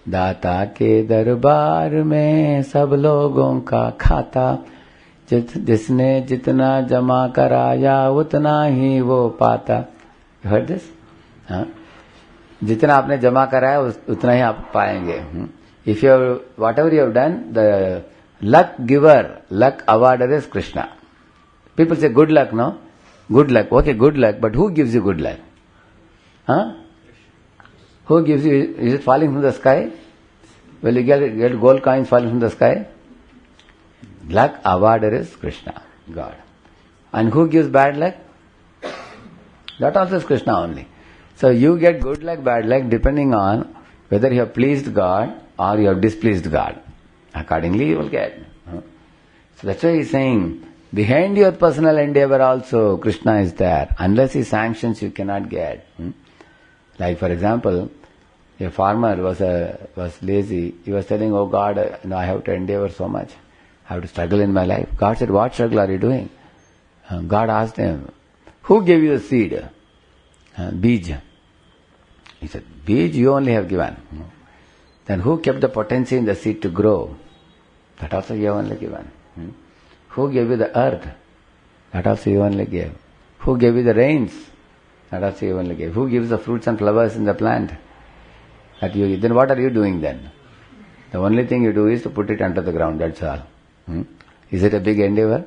दाता के दरबार में सब लोगों का खाता, जिसने जितना जमा कराया उतना ही वो पाता. You heard this? जितना आपने जमा कराया उतना ही आप पाएंगे. If you have, whatever you have done, the luck giver, luck awarder is Krishna. People say good luck, no? Good luck. Okay, good luck, but who gives you good luck? Huh? Who gives you? Is it falling from the sky? Will you get gold coins falling from the sky? Luck awarder is Krishna, God. And who gives bad luck? That also is Krishna only. So you get good luck, bad luck depending on whether you have pleased God or you have displeased God. Accordingly you will get. So that's why he's saying, behind your personal endeavor also Krishna is there. Unless he sanctions, you cannot get. Like for example, a farmer was lazy. He was telling, oh God, I have to endeavor so much. I have to struggle in my life. God said, what struggle are you doing? God asked him, who gave you the seed? Bij. He said, Bij you only have given. Then who kept the potency in the seed to grow? That also you have only given. Who gave you the earth? That also you only gave. Who gave you the rains? That also you only gave. Who gives the fruits and flowers in the plant? Then what are you doing then? The only thing you do is to put it under the ground, that's all. Is it a big endeavor?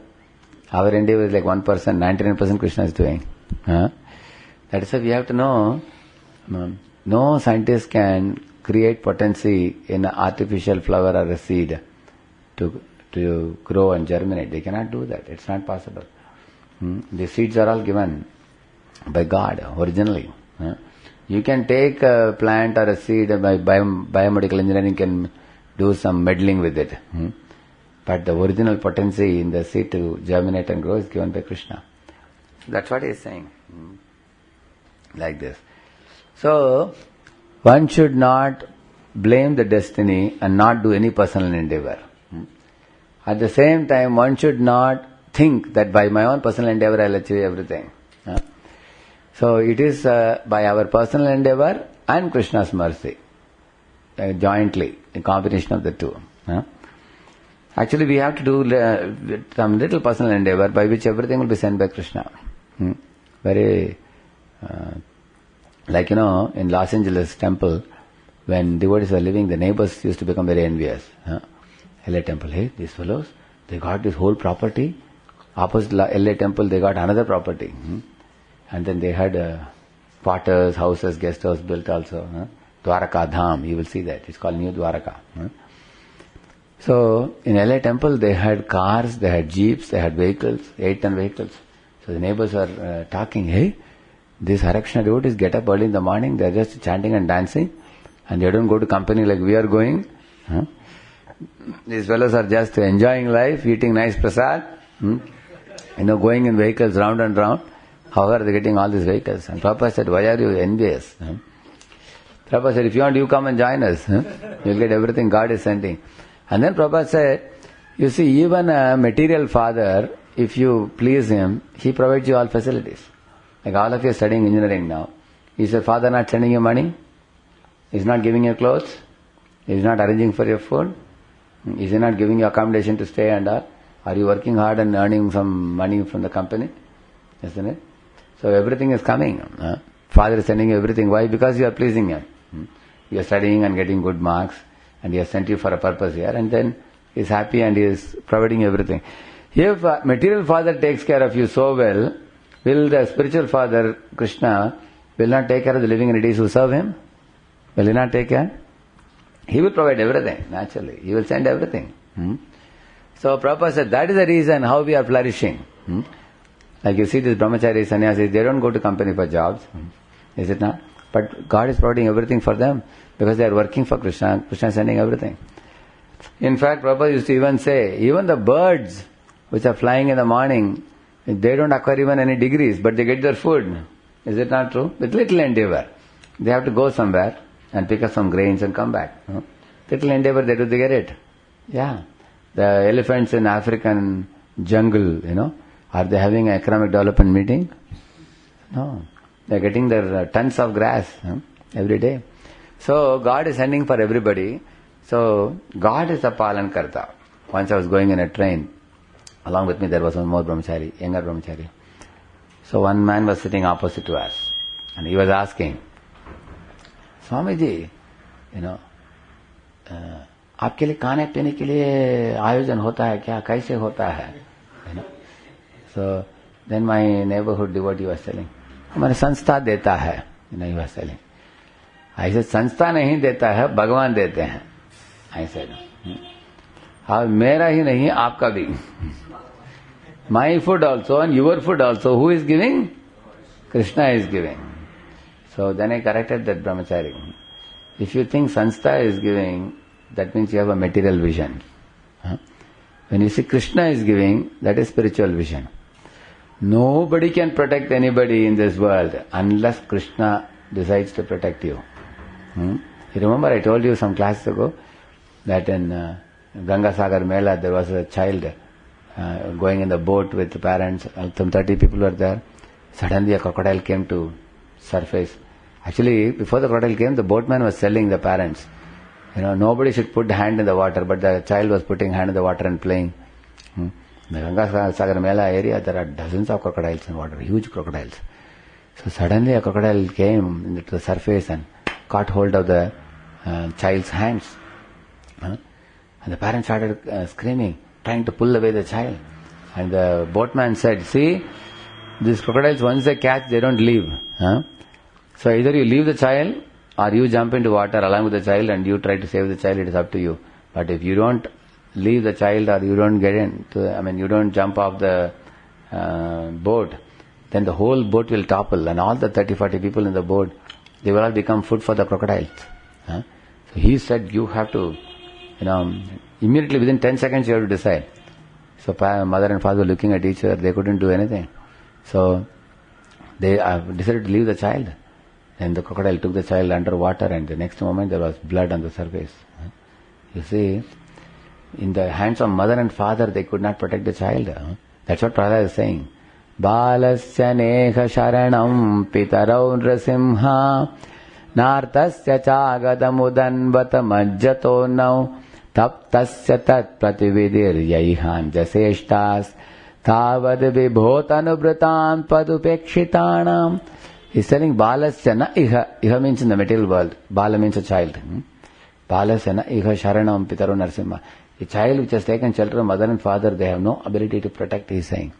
Our endeavor is like 1%, 99% Krishna is doing. That is why we have to know, no scientist can create potency in an artificial flower or a seed to grow and germinate. They cannot do that. It's not possible. The seeds are all given by God originally. You can take a plant or a seed by biomedical engineering, can do some meddling with it. But the original potency in the seed to germinate and grow is given by Krishna. So that's what he is saying. Like this. So, one should not blame the destiny and not do any personal endeavor. At the same time, one should not think that by my own personal endeavor I will achieve everything. So it is by our personal endeavor and Krishna's mercy, jointly, a combination of the two. Actually, we have to do some little personal endeavor by which everything will be sent by Krishna. Very, like in Los Angeles temple, when devotees were living, the neighbors used to become very envious. LA temple, hey, these fellows, they got this whole property. Opposite LA temple, they got another property. And then they had quarters, houses, guest house built also. Dwaraka Dham, you will see that. It's called New Dwaraka. So, in LA temple, they had cars, they had jeeps, they had vehicles, 8-ton vehicles. So the neighbors were talking, hey, these Hare-Krishna devotees get up early in the morning, they are just chanting and dancing, and they don't go to company like we are going. These fellows are just enjoying life, eating nice prasad, going in vehicles round and round. How are they getting all these vehicles? And Prabhupada said, why are you envious? Prabhupada said, if you want, you come and join us. You'll get everything God is sending. And then Prabhupada said, you see, even a material father, if you please him, he provides you all facilities. Like all of you are studying engineering now. Is your father not sending you money? He's not giving you clothes? He's not arranging for your food? Is he not giving you accommodation to stay and all? Are you working hard and earning some money from the company? Isn't it? So everything is coming. Father is sending you everything. Why? Because you are pleasing him. You are studying and getting good marks, and he has sent you for a purpose here, and then he is happy and he is providing everything. If material father takes care of you so well, will the spiritual father, Krishna, will not take care of the living entities who serve him? Will he not take care? He will provide everything, naturally. He will send everything. So Prabhupada said, that is the reason how we are flourishing. Like you see these brahmachari sannyasis, they don't go to company for jobs. Is it not? But God is providing everything for them because they are working for Krishna. Krishna is sending everything. In fact, Prabhupada used to even say, even the birds which are flying in the morning, they don't acquire even any degrees, but they get their food. Is it not true? With little endeavor. They have to go somewhere and pick up some grains and come back. Little endeavor, they get it. Yeah. The elephants in African jungle, are they having an economic development meeting? No. They are getting their tons of grass every day. So God is sending for everybody. So God is a Palan Karta. Once I was going in a train. Along with me there was one more brahmachari, younger brahmachari. So one man was sitting opposite to us. And he was asking, Swamiji, आपके लिए खाने पीने के लिए आयोजन होता है क्या, कैसे होता है? So then my neighborhood devotee was telling, हमारे संस्था देता है. He was telling. ऐसे संस्था नहीं देता है, भगवान देते हैं. ऐसे हाँ, मेरा ही नहीं आपका भी. My food also and your food also, who is giving? Krishna is giving. So then I corrected that brahmachari. If you think sanstha is giving, that means you have a material vision. When you see Krishna is giving, that is spiritual vision. Nobody can protect anybody in this world unless Krishna decides to protect you. You remember I told you some classes ago that in Ganga Sagar Mela there was a child going in the boat with the parents. Some 30 people were there. Suddenly a crocodile came to surface. Actually, before the crocodile came, the boatman was telling the parents, nobody should put hand in the water, but the child was putting hand in the water and playing. In the Ganga Sagar Mela area, there are dozens of crocodiles in water, huge crocodiles. So suddenly a crocodile came to the surface and caught hold of the child's hands. And the parents started screaming, trying to pull away the child. And the boatman said, see, these crocodiles, once they catch, they don't leave. So either you leave the child or you jump into water along with the child and you try to save the child, it is up to you. But if you don't leave the child or you don't get you don't jump off the boat, then the whole boat will topple and all the 30-40 people in the boat, they will all become food for the crocodiles. So he said, you have to, immediately within 10 seconds you have to decide. So mother and father were looking at each other, they couldn't do anything. So they decided to leave the child. And the crocodile took the child underwater and the next moment there was blood on the surface. You see, in the hands of mother and father they could not protect the child. That's what Prahlad is saying. Balasya neha sharanam pitarau nrasimha nartasya chagadamudanvata majjato nau taptasya tat pratividir yaihan jaseshtas tavad vibhotanubhritam padupekshitanam. He's telling Balasya na iha. Iha means in the material world. Bala means a child. Balasya na iha sharanam pitaro narsimha. A child which has taken shelter of mother and father, they have no ability to protect, he is saying.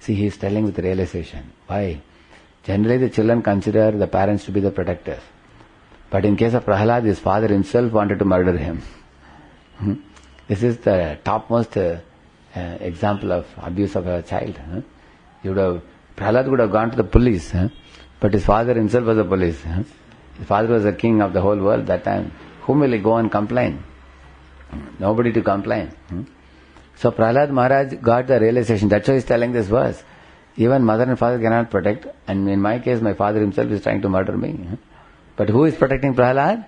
See, he is telling with realization. Why? Generally the children consider the parents to be the protectors. But in case of Prahlad, his father himself wanted to murder him. This is the topmost example of abuse of a child. Prahlad would have gone to the police. But his father himself was the police. His father was the king of the whole world that time. Whom will he go and complain? Nobody to complain. So Prahlad Maharaj got the realization. That's why he is telling this verse. Even mother and father cannot protect. And in my case, my father himself is trying to murder me. But who is protecting Prahlad?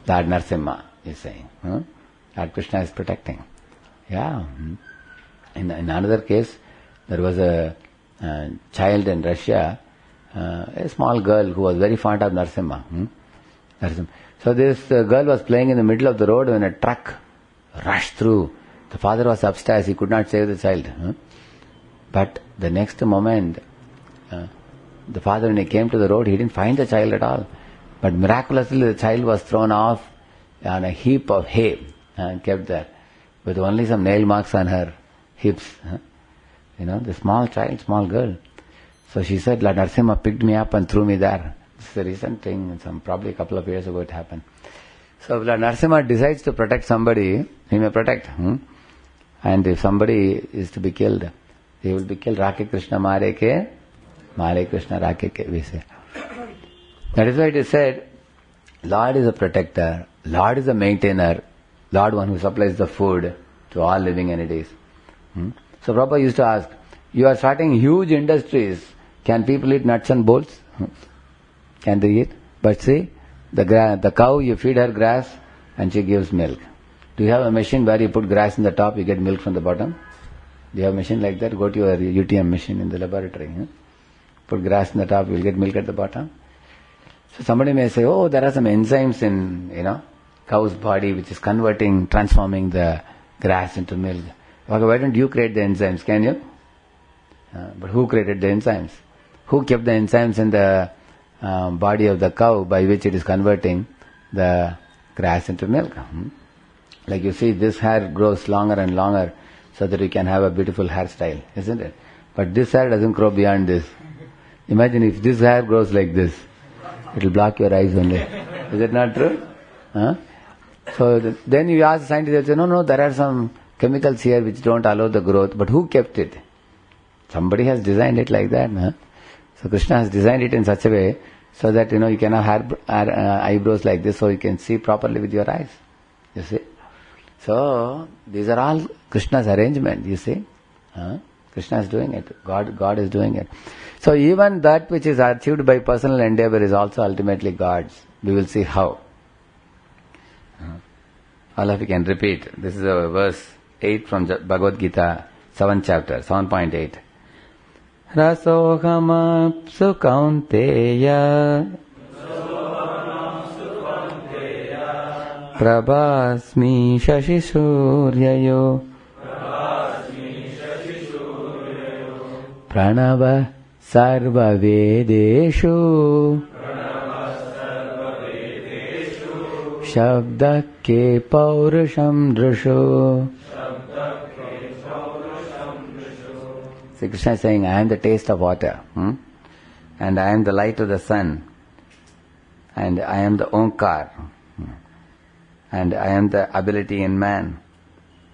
Lord Narsimha is saying. Lord Krishna is protecting. Yeah. In another case, there was a child in Russia, a small girl who was very fond of Narsimha. So this girl was playing in the middle of the road when a truck rushed through. The father was upstairs, he could not save the child. But the next moment, the father, when he came to the road, he didn't find the child at all. But miraculously the child was thrown off on a heap of hay and kept there with only some nail marks on her hips. The small child, small girl. So she said, Lord Narsimha picked me up and threw me there. This is a recent thing, probably a couple of years ago it happened. So Lord Narsimha decides to protect somebody, he may protect. And if somebody is to be killed, he will be killed. Rakhe Krishna Mare Krishna Rakhe ke, we say. That is why it is said, Lord is a protector, Lord is a maintainer, Lord one who supplies the food to all living entities. So Prabhupada used to ask, you are starting huge industries, can people eat nuts and bolts? Can they eat? But see, the cow, you feed her grass and she gives milk. Do you have a machine where you put grass in the top, you get milk from the bottom? Do you have a machine like that? Go to your UTM machine in the laboratory. Put grass in the top, you will get milk at the bottom. So somebody may say, oh, there are some enzymes in, cow's body which is transforming the grass into milk. Okay, why don't you create the enzymes, can you? But who created the enzymes? Who kept the enzymes in the body of the cow by which it is converting the grass into milk? Like you see, this hair grows longer and longer so that you can have a beautiful hairstyle, isn't it? But this hair doesn't grow beyond this. Imagine if this hair grows like this, it will block your eyes only. Is it not true? Huh? So then you ask the scientists, they say, no, there are some chemicals here which don't allow the growth. But who kept it? Somebody has designed it like that. Huh? So Krishna has designed it in such a way so that you can have eyebrows like this, so you can see properly with your eyes. You see? So these are all Krishna's arrangement. You see? Huh? Krishna is doing it. God is doing it. So even that which is achieved by personal endeavor is also ultimately God's. We will see how. All of you can repeat. This is a verse 8 from Bhagavad Gita, 7th chapter, 7.8. Rasohamapsu kaunteya prabhasmi shashi suryayo pranava sarva vedeshu shabda ke paurusham drusho. See, Krishna is saying, I am the taste of water, and I am the light of the sun, and I am the Omkar, and I am the ability in man.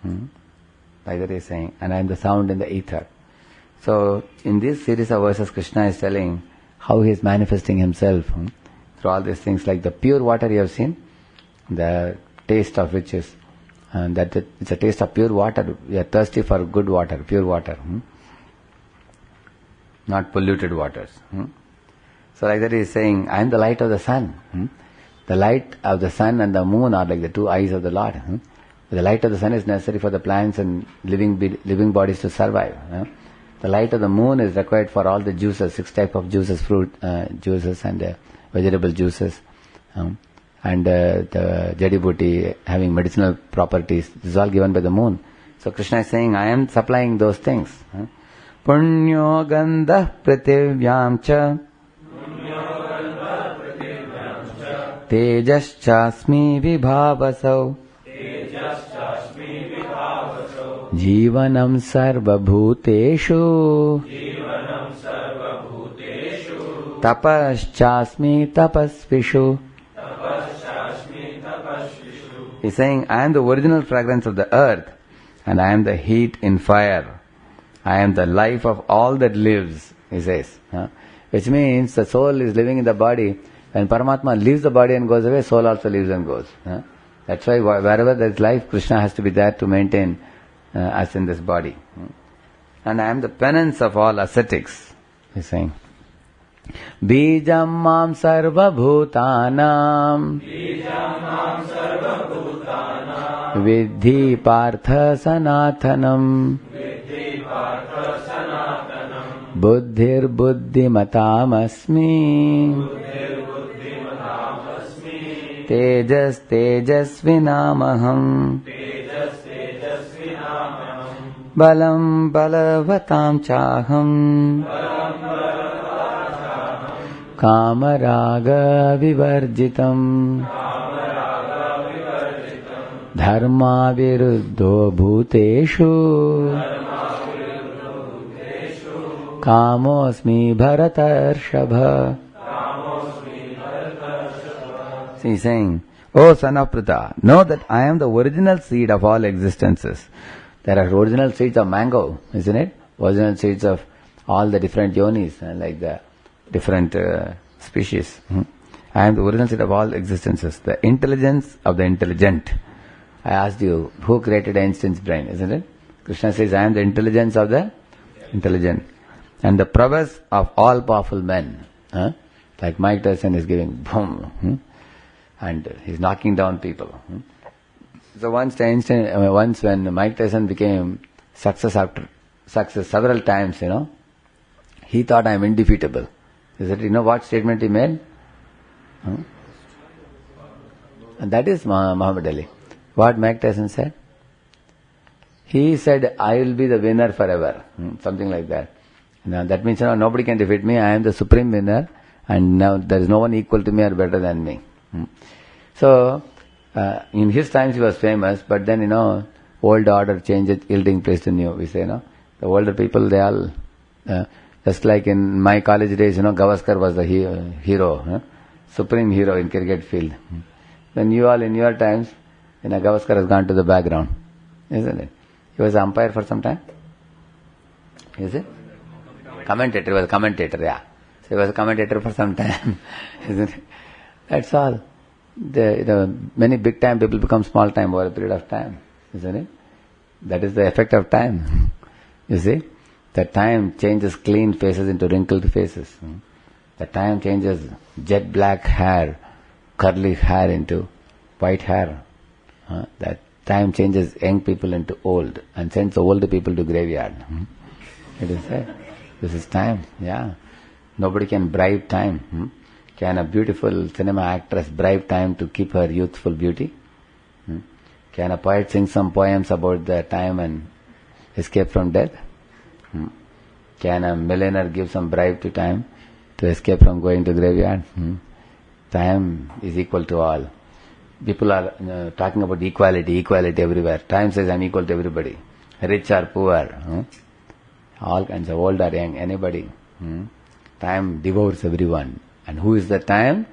Like that he is saying, and I am the sound in the ether. So, in this series of verses, Krishna is telling how he is manifesting himself through all these things, like the pure water you have seen, the taste of which is, it's a taste of pure water. We are thirsty for good water, pure water. Not polluted waters. So like that he is saying, I am the light of the sun. The light of the sun and the moon are like the two eyes of the Lord. The light of the sun is necessary for the plants and living bodies to survive. The light of the moon is required for all the juices, 6 types of juices, fruit juices and vegetable juices. And the jadibuti having medicinal properties. This is all given by the moon. So Krishna is saying, I am supplying those things. Punyo gandha prativyam cha tejaschasmi vibhavasau jivanam sarva bhuteshu tapaschasmi tapasvishu. He is saying, I am the original fragrance of the earth, and I am the heat in fire. I am the life of all that lives, he says. Which means the soul is living in the body. When Paramatma leaves the body and goes away, soul also leaves and goes. That's why wherever there is life, Krishna has to be there to maintain us in this body. And I am the penance of all ascetics, he is saying. Bijam mam sarva bhutanam Vidhi partha sanathanam Buddhir buddhimatam asmi Tejas tejasvinamaham Balam balavatam chaham Kamaraga vivarjitam Dharma viruddho bhuteshu Kamosmi bharatarshabha. So he is saying, O son of Pritha, know that I am the original seed of all existences. There are original seeds of mango, isn't it? Original seeds of all the different yonis, like the different species. I am the original seed of all existences. The intelligence of the intelligent. I asked you, who created Einstein's brain, isn't it? Krishna says, I am the intelligence of the intelligent. And the prowess of all powerful men. Like Mike Tyson is giving boom. And he's knocking down people. So once when Mike Tyson became success several times, he thought I am indefeatable. Is it, what statement he made? And that is Muhammad Ali. What Mike Tyson said? He said, I will be the winner forever. Something like that. Now that means nobody can defeat me. I am the supreme winner, and now there is no one equal to me or better than me. So In his times he was famous, but then, old order changed, yielding place to new. We say, the older people, they all, just like in my college days, Gavaskar was the hero, supreme hero in cricket field. Then you all in your times, Gavaskar has gone to the background, isn't it? He was umpire for some time. Is it? Commentator, he was a commentator, yeah. So he was a commentator for some time, isn't it? That's all. Many big time people become small time over a period of time, isn't it? That is the effect of time. You see? The time changes clean faces into wrinkled faces. The time changes jet black hair, curly hair into white hair. That time changes young people into old and sends the older people to graveyard. It is said. This is time, yeah. Nobody can bribe time. Can a beautiful cinema actress bribe time to keep her youthful beauty? Can a poet sing some poems about the time and escape from death? Can a millionaire give some bribe to time to escape from going to graveyard? Time is equal to all. People are talking about equality everywhere. Time says I'm equal to everybody. Rich or poor, all kinds of old or young, anybody. Time devours everyone. And who is the time?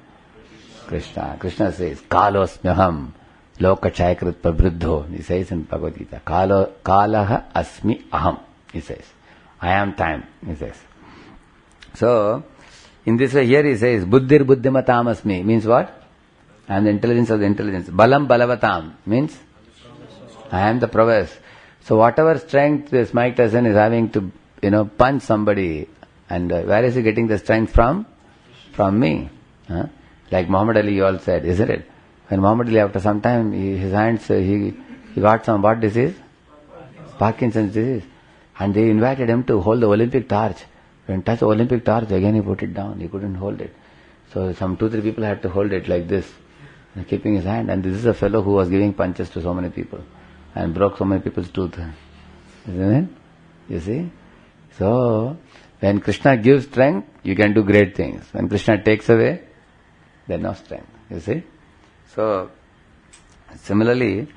Krishna. Krishna says, Kalosmyaham loka chayakrit prabruddho. He says in Bhagavad Gita, Kalaha asmi aham. He says, I am time. He says. So, in this way here he says, Buddhir buddhimatam asmi. Means what? I am the intelligence of the intelligence. Balam balavatam. Means, I am the prowess. So whatever strength this Mike Tyson is having to, punch somebody, and where is he getting the strength from? From me. Like Muhammad Ali, you all said, isn't it? When Muhammad Ali, after some time, his hands, he got some, what disease? Parkinson's disease. And they invited him to hold the Olympic torch. When touch the Olympic torch, again he put it down. He couldn't hold it. So some 2-3 people had to hold it like this, keeping his hand. And this is a fellow who was giving punches to so many people and broke so many people's tooth. Isn't it? You see? So, when Krishna gives strength, you can do great things. When Krishna takes away, there's no strength. You see? So, similarly,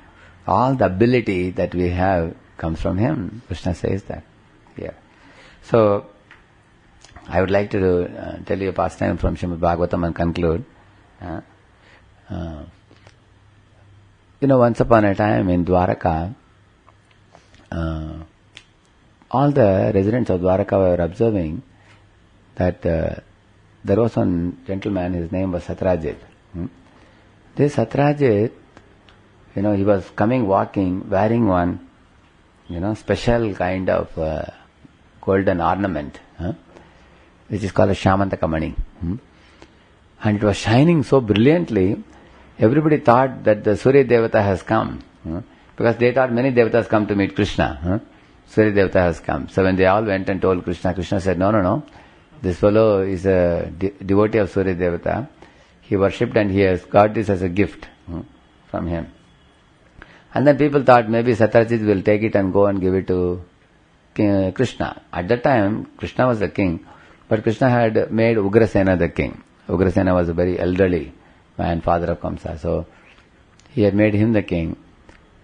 all the ability that we have comes from Him. Krishna says that here. So, I would like to tell you a pastime from Srimad Bhagavatam and conclude. Once upon a time in Dwaraka, all the residents of Dwaraka were observing that there was one gentleman, his name was Satrajit. This Satrajit, he was coming walking, wearing one, special kind of golden ornament, which is called a Shamantakamani. And it was shining so brilliantly, everybody thought that the Surya Devata has come. Because they thought many Devatas come to meet Krishna. Surya Devata has come. So when they all went and told Krishna, Krishna said, no. This fellow is a devotee of Surya Devata. He worshipped and he has got this as a gift from him. And then people thought maybe Satyajit will take it and go and give it to Krishna. At that time, Krishna was the king, but Krishna had made Ugrasena the king. Ugrasena was a very elderly man, father of Kamsa. So he had made him the king.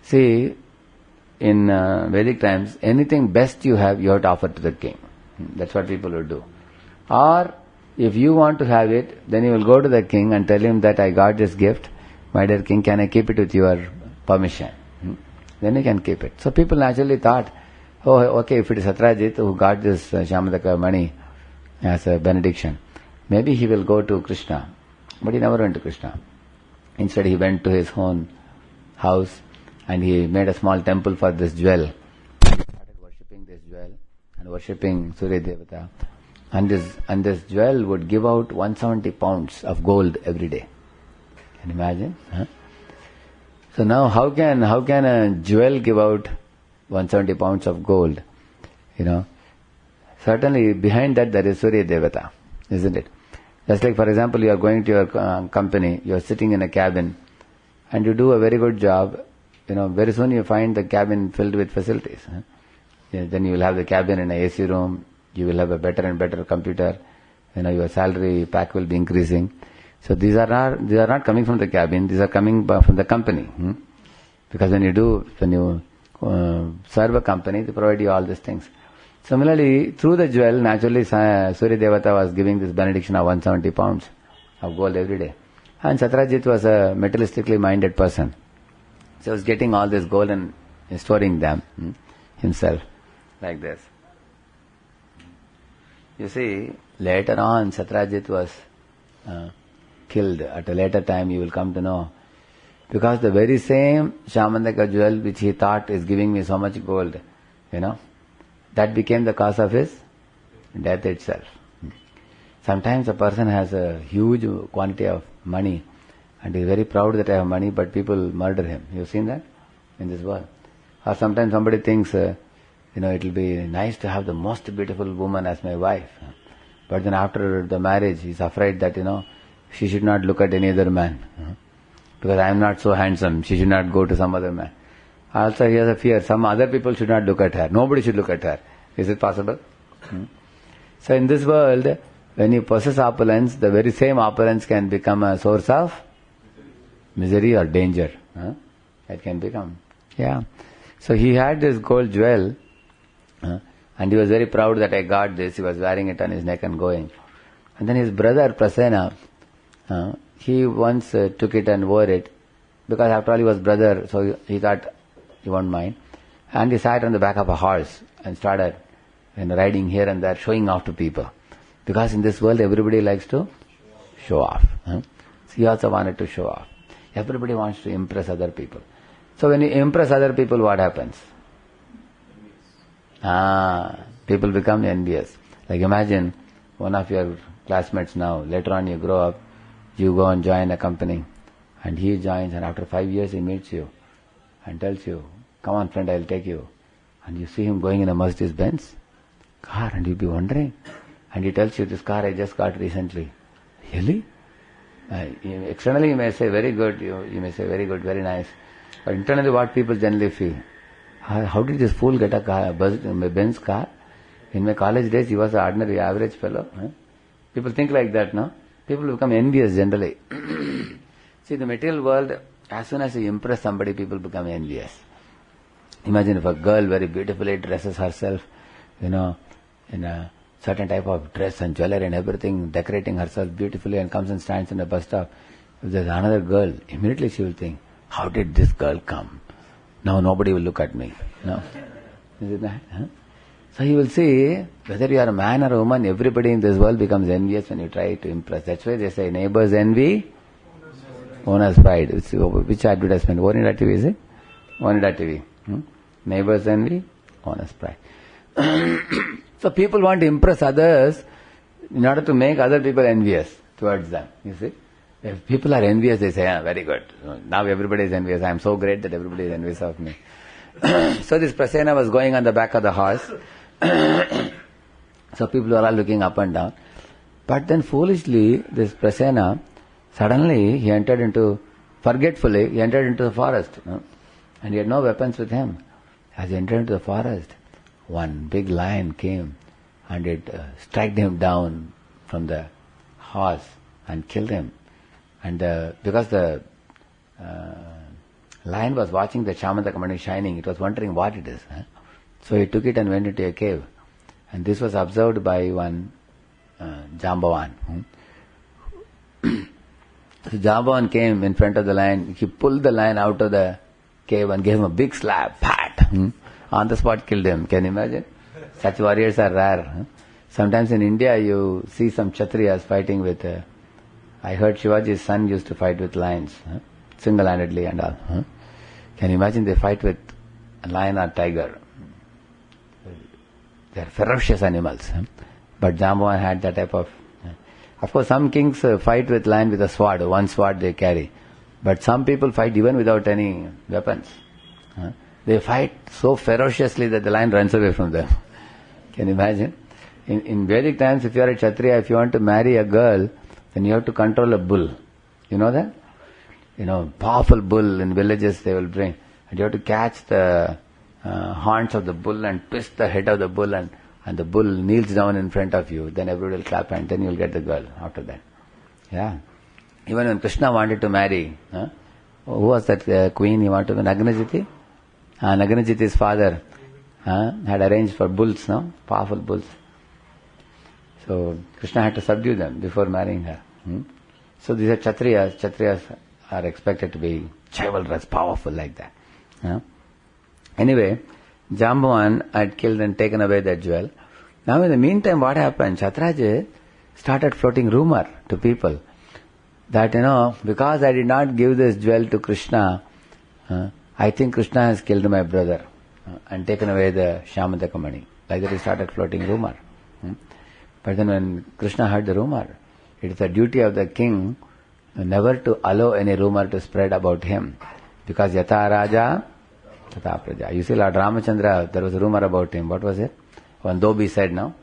See, in Vedic times, anything best you have to offer to the king. That's what people would do. Or, if you want to have it, then you will go to the king and tell him that I got this gift. My dear king, can I keep it with your permission? Then you can keep it. So people naturally thought, oh, okay, if it is Satrajit who got this Shamadaka money as a benediction, maybe he will go to Krishna. But he never went to Krishna. Instead he went to his own house and he made a small temple for this jewel. He started worshipping this jewel and worshipping Surya Devata. And this jewel would give out 170 pounds of gold every day. Can you imagine? So now how can a jewel give out 170 pounds of gold? Certainly behind that there is Surya Devata, isn't it? Just like, for example, you are going to your company, you are sitting in a cabin and you do a very good job, very soon you find the cabin filled with facilities. Then you will have the cabin in an AC room, you will have a better and better computer, your salary pack will be increasing. So these are not coming from the cabin, these are coming from the company. Because when you serve a company, they provide you all these things. Similarly, through the jewel, naturally Surya Devata was giving this benediction of 170 pounds of gold every day. And Satyajit was a materialistically minded person. So he was getting all this gold and storing them himself, like this. You see, later on Satyajit was killed. At a later time you will come to know. Because the very same Shamandaka jewel which he thought is giving me so much gold, that became the cause of his death itself. Sometimes a person has a huge quantity of money and he is very proud that I have money, but people murder him. You have seen that in this world? Or sometimes somebody thinks, it will be nice to have the most beautiful woman as my wife. But then after the marriage, he is afraid that, she should not look at any other man. Because I am not so handsome, she should not go to some other man. Also he has a fear, some other people should not look at her. Nobody should look at her. Is it possible? So in this world, when you possess opulence, the very same opulence can become a source of misery or danger. It can become. Yeah. So he had this gold jewel, and he was very proud that I got this. He was wearing it on his neck and going. And then his brother Prasena, he once took it and wore it, because after all he was brother, so he thought he won't mind. And he sat on the back of a horse and started riding here and there, showing off to people. Because in this world everybody likes to show off. So he also wanted to show off. Everybody wants to impress other people. So when you impress other people, what happens? People become envious. Like imagine one of your classmates now, later on you grow up, you go and join a company, and he joins, and after 5 years he meets you and tells you, come on friend, I'll take you. And you see him going in a Mercedes-Benz car, and you'll be wondering. And he tells you, this car I just got recently. Really? Externally you may say very good, you may say very good, very nice. But internally what people generally feel? How did this fool get a Benz car? In my college days he was an ordinary average fellow. People think like that, no? People become envious generally. See, the material world, as soon as you impress somebody, people become envious. Imagine if a girl very beautifully dresses herself, in a certain type of dress and jewelry and everything, decorating herself beautifully, and comes and stands in a bus stop. If there's another girl, immediately she will think, how did this girl come? Now nobody will look at me. No? Is it that? So you will see, whether you are a man or a woman, everybody in this world becomes envious when you try to impress. That's why they say, neighbors envy, owner's pride. Which advertisement? Oni.TV is it? Oni.TV. Neighbors envy, owner's pride. So people want to impress others in order to make other people envious towards them. You see? If people are envious, they say, very good. Now everybody is envious. I am so great that everybody is envious of me. So this Prasena was going on the back of the horse. So people were all looking up and down. But then foolishly, this Prasena, suddenly forgetfully, he entered into the forest. And he had no weapons with him. As he entered into the forest, one big lion came and it struck him down from the horse and killed him. And because the lion was watching the Shamandaka mani shining, it was wondering what it is. So he took it and went into a cave. And this was observed by one Jambavan. So Jambavan came in front of the lion. He pulled the lion out of the cave and gave him a big slap. Pat! On the spot killed him. Can you imagine? Such warriors are rare. Sometimes in India you see some Kshatriyas fighting with... I heard Shivaji's son used to fight with lions. Single-handedly and all. Can you imagine they fight with a lion or tiger? They are ferocious animals. But Jambavan had that type of... Of course, some kings fight with lion with a sword. One sword they carry. But some people fight even without any weapons. They fight so ferociously that the lion runs away from them. Can you imagine? In Vedic times, if you are a Kshatriya, if you want to marry a girl, then you have to control a bull. You know that? Powerful bull in villages they will bring. And you have to catch the horns of the bull and twist the head of the bull, and the bull kneels down in front of you. Then everybody will clap and then you will get the girl after that. Yeah. Even when Krishna wanted to marry, who was that queen he wanted to marry? Nagnajiti? Nagnajiti's father had arranged for bulls, no? Powerful bulls. So Krishna had to subdue them before marrying her. So these are Kshatriyas. Kshatriyas are expected to be chivalrous, powerful like that. Anyway, Jambavan had killed and taken away that jewel. Now in the meantime, what happened? Kshatraja started floating rumor to people that, because I did not give this jewel to Krishna, I think Krishna has killed my brother and taken away the Shyamadaka Mani. Like that he started floating rumor. But then when Krishna heard the rumor, it is the duty of the king never to allow any rumor to spread about him. Because Yatha Raja, Tata Praja. You see Lord Ramachandra, there was a rumor about him. What was it? One Dobi said, no?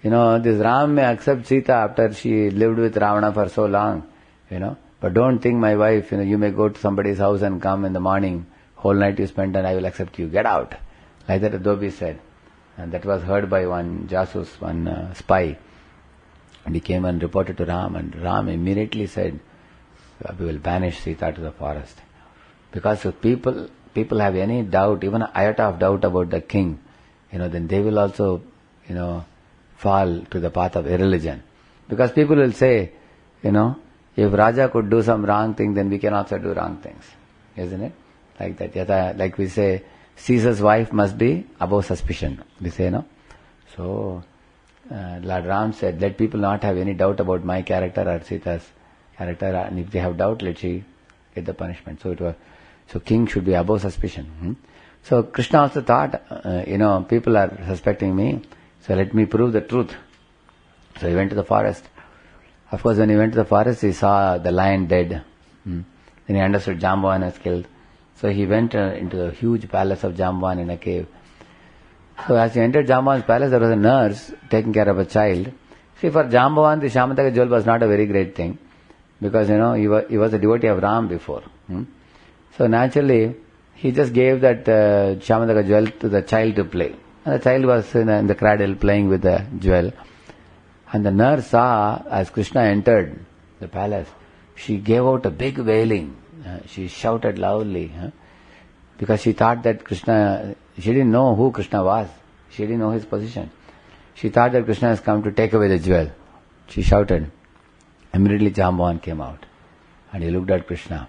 This Ram may accept Sita after she lived with Ravana for so long, But don't think my wife, you may go to somebody's house and come in the morning, whole night you spend and I will accept you. Get out. Like that Dobi said. And that was heard by one jasus, one spy. And he came and reported to Ram, and Ram immediately said, we will banish Sita to the forest. Because if people have any doubt, even an iota of doubt about the king, then they will also, fall to the path of irreligion. Because people will say, if Raja could do some wrong thing, then we can also do wrong things. Isn't it? Like that. Yata, like we say, Caesar's wife must be above suspicion. We say, no? So, Lord Ram said, let people not have any doubt about my character or Sita's character, and if they have doubt, let she get the punishment. So king should be above suspicion. So Krishna also thought, people are suspecting me, so let me prove the truth. So he went to the forest. Of course, when he went to the forest, he saw the lion dead. Then he understood Jambavan was killed. So he went into the huge palace of Jambavan in a cave. So as he entered Jambavan's palace, there was a nurse taking care of a child. See, for Jambavan, the Shyamadaka jewel was not a very great thing, because, he was a devotee of Ram before. So naturally, he just gave that Shyamadaka jewel to the child to play. And the child was in the cradle playing with the jewel. And the nurse saw, as Krishna entered the palace, she gave out a big wailing. She shouted loudly, because she thought that Krishna, she didn't know who Krishna was. She didn't know his position. She thought that Krishna has come to take away the jewel. She shouted. Immediately Jambavan came out and he looked at Krishna.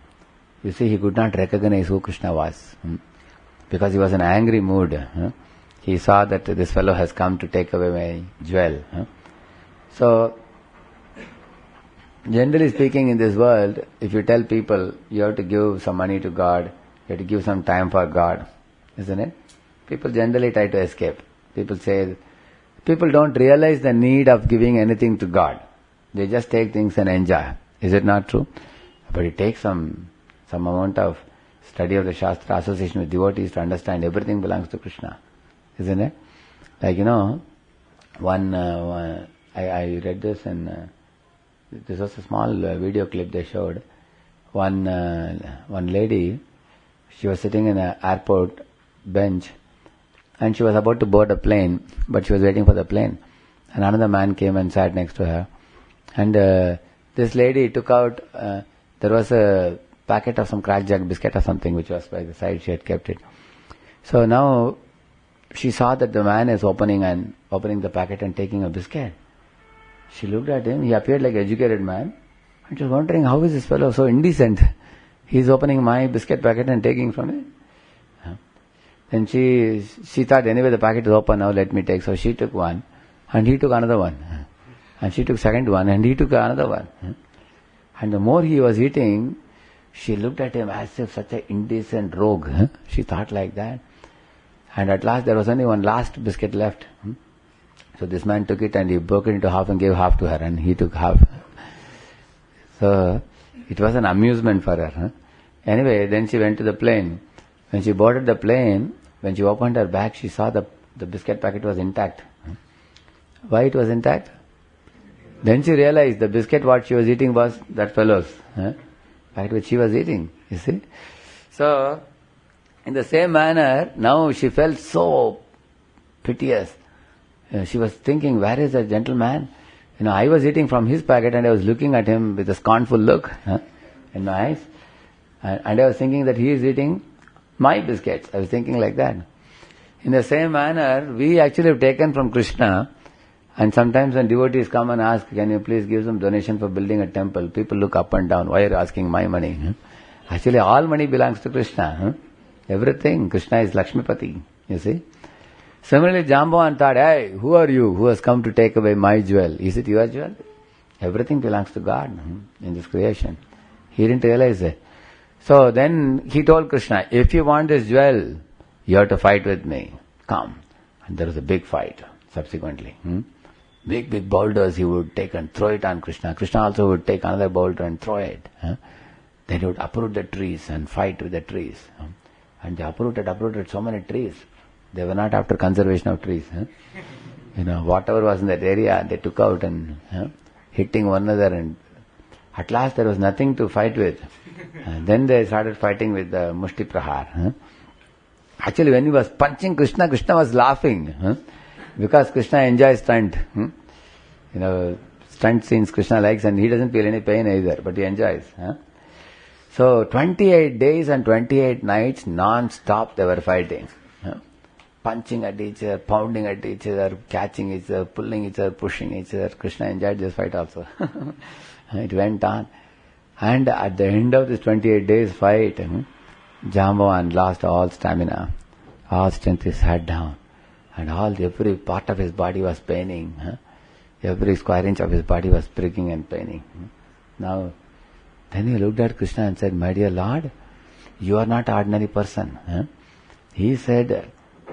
You see, he could not recognize who Krishna was, because he was in an angry mood. He saw that this fellow has come to take away my jewel. So, generally speaking, in this world, if you tell people you have to give some money to God, you have to give some time for God, isn't it? People generally try to escape. People don't realize the need of giving anything to God. They just take things and enjoy. Is it not true? But it takes some amount of study of the Shastra, association with devotees to understand everything belongs to Krishna. Isn't it? Like, I read this and this was a small video clip they showed. One lady, she was sitting in an airport bench and she was about to board a plane, but she was waiting for the plane. And another man came and sat next to her. And this lady took out, there was a packet of some crackjack biscuit or something which was by the side, she had kept it. So now she saw that the man is opening the packet and taking a biscuit. She looked at him, he appeared like an educated man, and she was wondering, how is this fellow so indecent? He is opening my biscuit packet and taking from it. Then she thought, anyway the packet is open now, let me take. So she took one, and he took another one. And she took second one, and he took another one. And the more he was eating, she looked at him as if such an indecent rogue. She thought like that. And at last there was only one last biscuit left. So this man took it and he broke it into half and gave half to her, and he took half. So it was an amusement for her. Anyway, then she went to the plane. When she boarded the plane, when she opened her bag, she saw the biscuit packet was intact. Why it was intact? Then she realized the biscuit what she was eating was that fellow's packet which she was eating, you see. So, in the same manner, now she felt so piteous. She was thinking, where is that gentleman? I was eating from his packet and I was looking at him with a scornful look in my eyes. And I was thinking that he is eating my biscuits. I was thinking like that. In the same manner, we actually have taken from Krishna, and sometimes when devotees come and ask, can you please give some donation for building a temple? People look up and down. Why are you asking my money? Actually, all money belongs to Krishna. Everything. Krishna is Lakshmipati. You see? Similarly, Jambavan thought, hey, who are you who has come to take away my jewel? Is it your jewel? Everything belongs to God in this creation. He didn't realize it. So then he told Krishna, if you want this jewel, you have to fight with me. Come. And there was a big fight subsequently. Big boulders he would take and throw it on Krishna. Krishna also would take another boulder and throw it. Then he would uproot the trees and fight with the trees. And they uprooted so many trees. They were not after conservation of trees. Whatever was in that area, they took out and hitting one another, and at last there was nothing to fight with. And then they started fighting with the Mushti Prahar. Actually, when he was punching Krishna, Krishna was laughing. Because Krishna enjoys stunt. Stunt scenes Krishna likes, and he doesn't feel any pain either, but he enjoys. So 28 days and 28 nights non-stop they were fighting. Punching at each other, pounding at each other, catching each other, pulling each other, pushing each other. Krishna enjoyed this fight also. It went on. And at the end of this 28 days fight, Jambavan lost all stamina. All strength is sat down. And every part of his body was paining. Every square inch of his body was pricking and paining. Now, then he looked at Krishna and said, my dear Lord, you are not ordinary person. He said,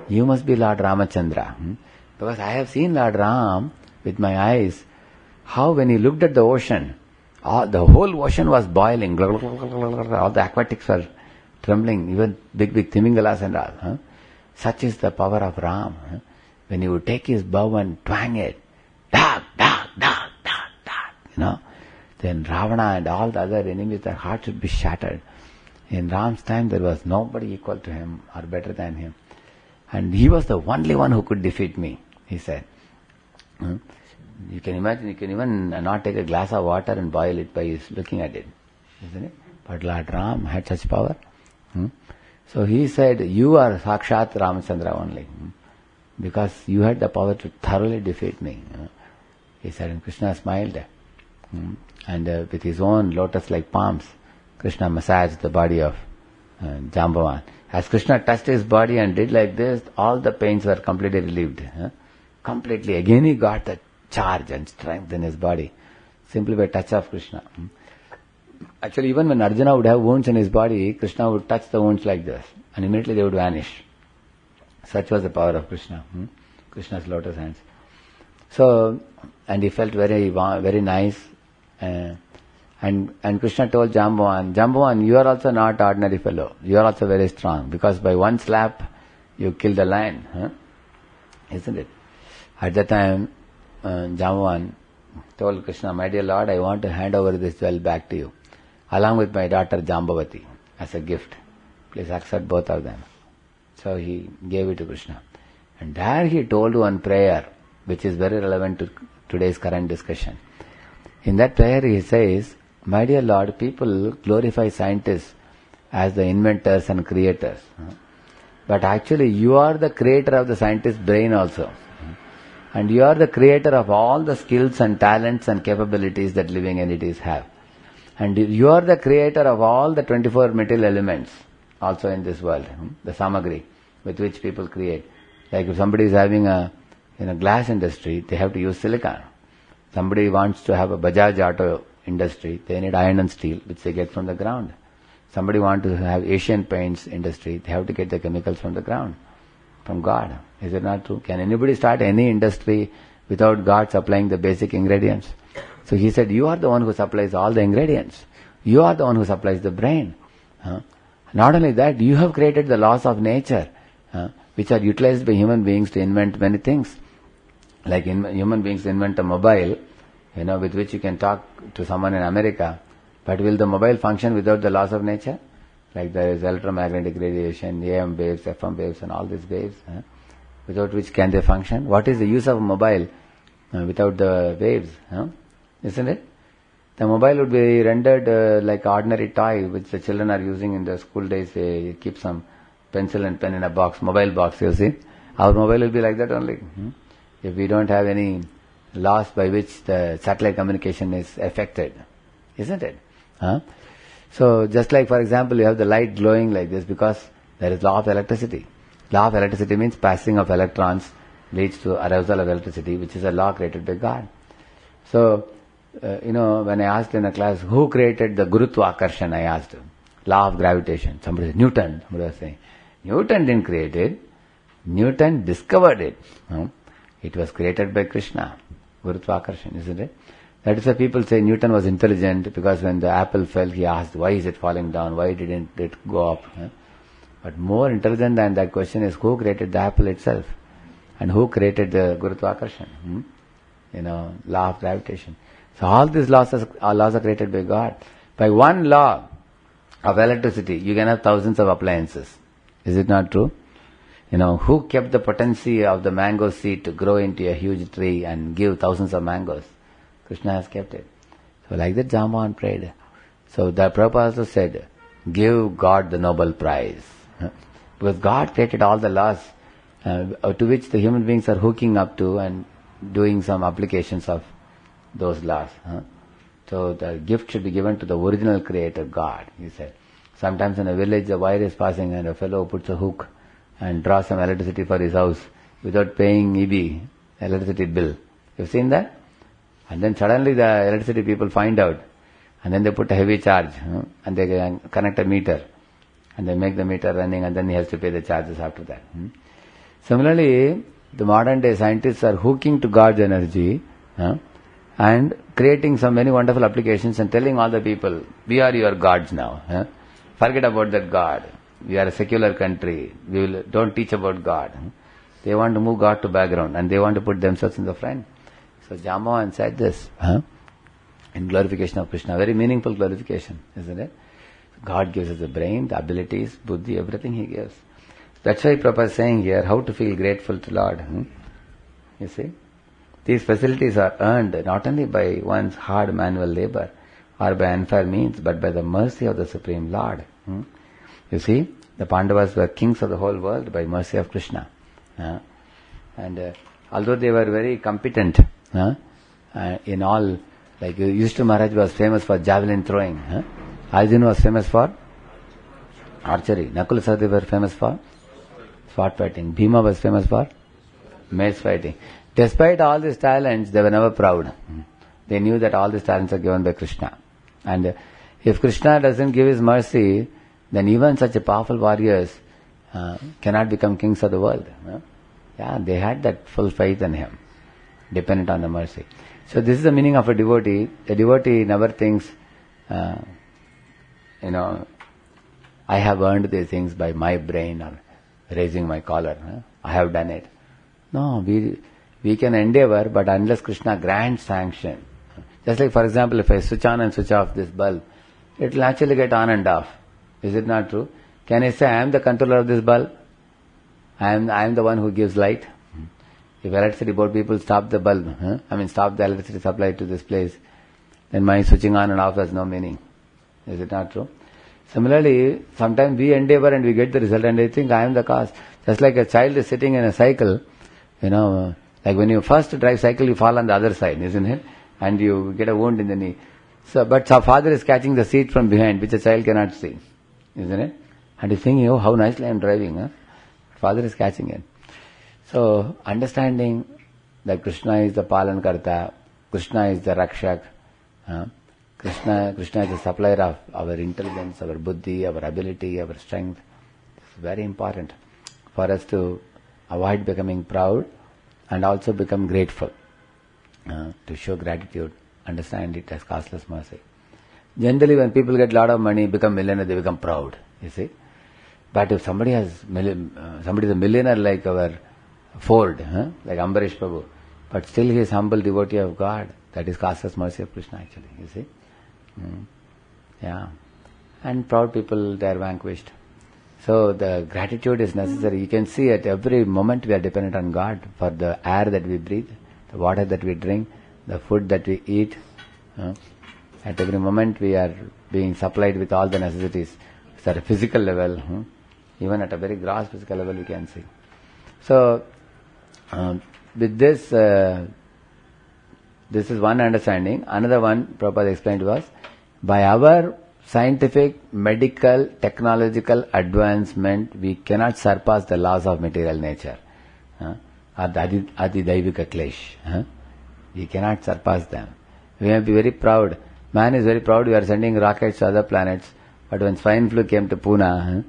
you must be Lord Ramachandra. Because I have seen Lord Ram with my eyes, how when he looked at the ocean, the whole ocean was boiling. All the aquatics were trembling, even big Timingalas and all. Such is the power of Ram. When he would take his bow and twang it, dag, dag, dag, dag, dag, then Ravana and all the other enemies, their hearts would be shattered. In Ram's time, there was nobody equal to him or better than him. And he was the only one who could defeat me, he said. You can imagine, you can even not take a glass of water and boil it by looking at it, isn't it? But Lord Ram had such power. So he said, you are Sakshat Ramachandra only, because you had the power to thoroughly defeat me. He said, and Krishna smiled. And with his own lotus-like palms, Krishna massaged the body of Jambavan. As Krishna touched his body and did like this, all the pains were completely relieved. Completely. Again he got the charge and strength in his body, simply by touch of Krishna. Actually, even when Arjuna would have wounds in his body, Krishna would touch the wounds like this, and immediately they would vanish. Such was the power of Krishna, Krishna's lotus hands. So, and he felt very nice. And Krishna told Jambavan, you are also not ordinary fellow. You are also very strong, because by one slap, you killed a lion. Isn't it? At that time, Jambavan told Krishna, my dear Lord, I want to hand over this jewel back to you, along with my daughter Jambavati, as a gift. Please accept both of them. So he gave it to Krishna. And there he told one prayer, which is very relevant to today's current discussion. In that prayer he says, my dear Lord, people glorify scientists as the inventors and creators. But actually you are the creator of the scientist's brain also. And you are the creator of all the skills and talents and capabilities that living entities have. And you are the creator of all the 24 material elements also in this world, the samagri with which people create. Like if somebody is having a glass industry, they have to use silicon. Somebody wants to have a Bajaj auto industry, they need iron and steel, which they get from the ground. Somebody wants to have Asian paints industry, they have to get the chemicals from the ground, from God. Is it not true? Can anybody start any industry without God supplying the basic ingredients? So he said, you are the one who supplies all the ingredients. You are the one who supplies the brain. Not only that, you have created the laws of nature, which are utilized by human beings to invent many things. Like human beings invent a mobile, with which you can talk to someone in America. But will the mobile function without the laws of nature? Like there is electromagnetic radiation, AM waves, FM waves and all these waves. Without which can they function? What is the use of a mobile without the waves, isn't it? The mobile would be rendered like ordinary toy which the children are using in the school days. They keep some pencil and pen in a box, mobile box, you see. Our mobile will be like that only. If we don't have any laws by which the satellite communication is affected, isn't it? So just like, for example, you have the light glowing like this because there is law of electricity. Law of electricity means passing of electrons leads to arousal of electricity, which is a law created by God. So, when I asked in a class, who created the Gurutva Akarshan, I asked, law of gravitation. Somebody said, Newton. Somebody was saying, Newton didn't create it. Newton discovered it. It was created by Krishna. Gurutva Akarshan, isn't it? That is why people say Newton was intelligent because when the apple fell, he asked, why is it falling down? Why didn't it go up? But more intelligent than that question is who created the apple itself? And who created the Gurutva Akarshan? Law of gravitation. So all these laws are created by God. By one law of electricity, you can have thousands of appliances. Is it not true? Who kept the potency of the mango seed to grow into a huge tree and give thousands of mangoes? Krishna has kept it. So like that Jamban prayed. So the Prabhupada also said, give God the Nobel Prize. Because God created all the laws to which the human beings are hooking up to and doing some applications of those laws. So the gift should be given to the original creator, God, he said. Sometimes in a village a wire is passing and a fellow puts a hook and draws some electricity for his house without paying EB, electricity bill. You've seen that? And then suddenly the electricity people find out and then they put a heavy charge and they connect a meter and they make the meter running and then he has to pay the charges after that. Similarly, the modern day scientists are hooking to God's energy and creating some many wonderful applications and telling all the people, we are your gods now. Forget about that God. We are a secular country. Don't teach about God. They want to move God to background and they want to put themselves in the front. So Jambavan said this in glorification of Krishna. Very meaningful glorification, isn't it? God gives us the brain, the abilities, buddhi, everything He gives. That's why Prabhupada is saying here how to feel grateful to Lord. You see? These facilities are earned not only by one's hard manual labor or by unfair means, but by the mercy of the Supreme Lord. You see, the Pandavas were kings of the whole world by mercy of Krishna. And although they were very competent in all, like Yudhishthira Maharaj was famous for javelin throwing. Arjuna was famous for archery. Nakula Sahadeva were famous for sword fighting. Bhima was famous for mace fighting. Despite all these talents, they were never proud. They knew that all these talents are given by Krishna. And if Krishna doesn't give His mercy, then even such a powerful warriors cannot become kings of the world. They had that full faith in Him, dependent on the mercy. So this is the meaning of a devotee. A devotee never thinks, I have earned these things by my brain or raising my collar. I have done it. No, we can endeavor, but unless Krishna grants sanction. Just like, for example, if I switch on and switch off this bulb, it will actually get on and off. Is it not true? Can I say I am the controller of this bulb? I am the one who gives light? If electricity board people stop the bulb, stop the electricity supply to this place, then my switching on and off has no meaning. Is it not true? Similarly, sometimes we endeavor and we get the result and I think I am the cause. Just like a child is sitting in a cycle, like when you first drive cycle, you fall on the other side, isn't it? And you get a wound in the knee. But our father is catching the seat from behind, which a child cannot see, isn't it? And he's thinking, how nicely I am driving. Father is catching it. So, understanding that Krishna is the Palan Karta, Krishna is the Rakshak, Krishna is the supplier of our intelligence, our buddhi, our ability, our strength. It's very important for us to avoid becoming proud and also become grateful, to show gratitude, understand it as costless mercy. Generally, when people get a lot of money, become millionaire, they become proud, you see. But if somebody is a millionaire like our Ford, like Ambarish Prabhu, but still he is humble devotee of God, that is costless mercy of Krishna actually, you see. And proud people, they are vanquished. So the gratitude is necessary. You can see at every moment we are dependent on God for the air that we breathe, the water that we drink, the food that we eat. At every moment we are being supplied with all the necessities. It's at a physical level, even at a very gross physical level we can see. So, with this, this is one understanding. Another one Prabhupada explained was, by our scientific, medical, technological advancement, we cannot surpass the laws of material nature. Adi Daivika Klesh. We cannot surpass them. We have to be very proud. Man is very proud, we are sending rockets to other planets. But when swine flu came to Pune,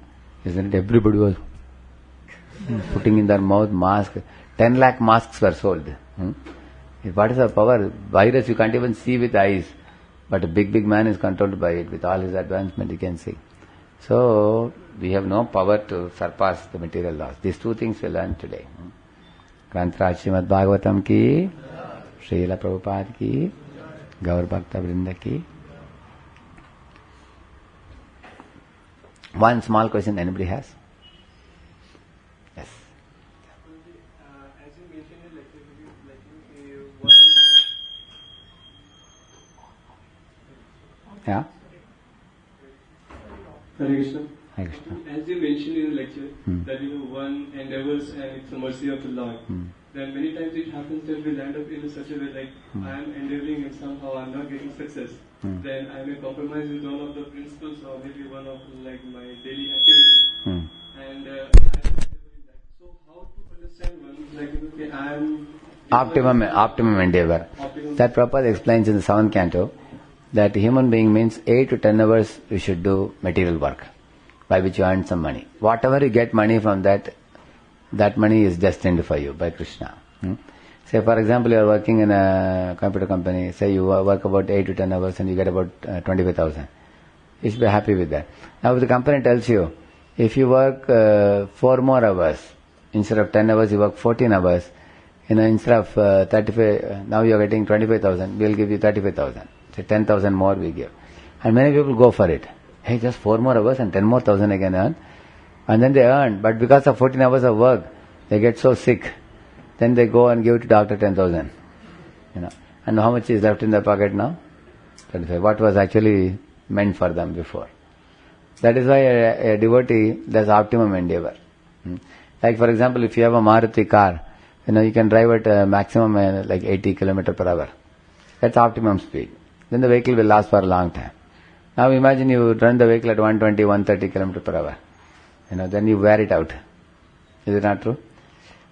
isn't it, everybody was putting in their mouth mask. 10 lakh masks were sold. What is the power? Virus you can't even see with eyes. But a big man is controlled by it. With all his advancement you can see. So, we have no power to surpass the material laws. These two things we learn today. Grantaraj Srimad Bhagavatam ki, Srila Prabhupada ki, Gaur Bhakta Vrinda ki. One small question anybody has? Yes. As you mentioned in lecture, Yeah? Hare Krishna. Hare Krishna. As you mentioned in the lecture, that one endeavors and it's the mercy of the Lord. Then many times it happens that we land up in such a way like I am endeavoring and somehow I am not getting success. Then I may compromise with one of the principles or maybe one of like my daily activities. And I am endeavoring that. So how to understand one like okay, I am Optimum endeavor. That Prabhupada explains in the 7th canto that human being means 8 to 10 hours you should do material work by which you earn some money. Whatever you get money from that money is destined for you by Krishna. Say for example you are working in a computer company, say you work about 8 to 10 hours and you get about 25,000. You should be happy with that. Now if the company tells you, if you work 4 more hours, instead of 10 hours you work 14 hours, instead of 35, now you are getting 25,000, we will give you 35,000. Say 10,000 more we give. And many people go for it. Hey, just 4 more hours and 10 more thousand I can earn. And then they earn, but because of 14 hours of work, they get so sick. Then they go and give it to doctor 10,000. And how much is left in their pocket now? 25. What was actually meant for them before. That is why a devotee does optimum endeavor. Like for example, if you have a Maruti car, you can drive at a maximum like 80 km per hour. That's optimum speed. Then the vehicle will last for a long time. Now imagine you run the vehicle at 120, 130 km per hour. Then you wear it out. Is it not true?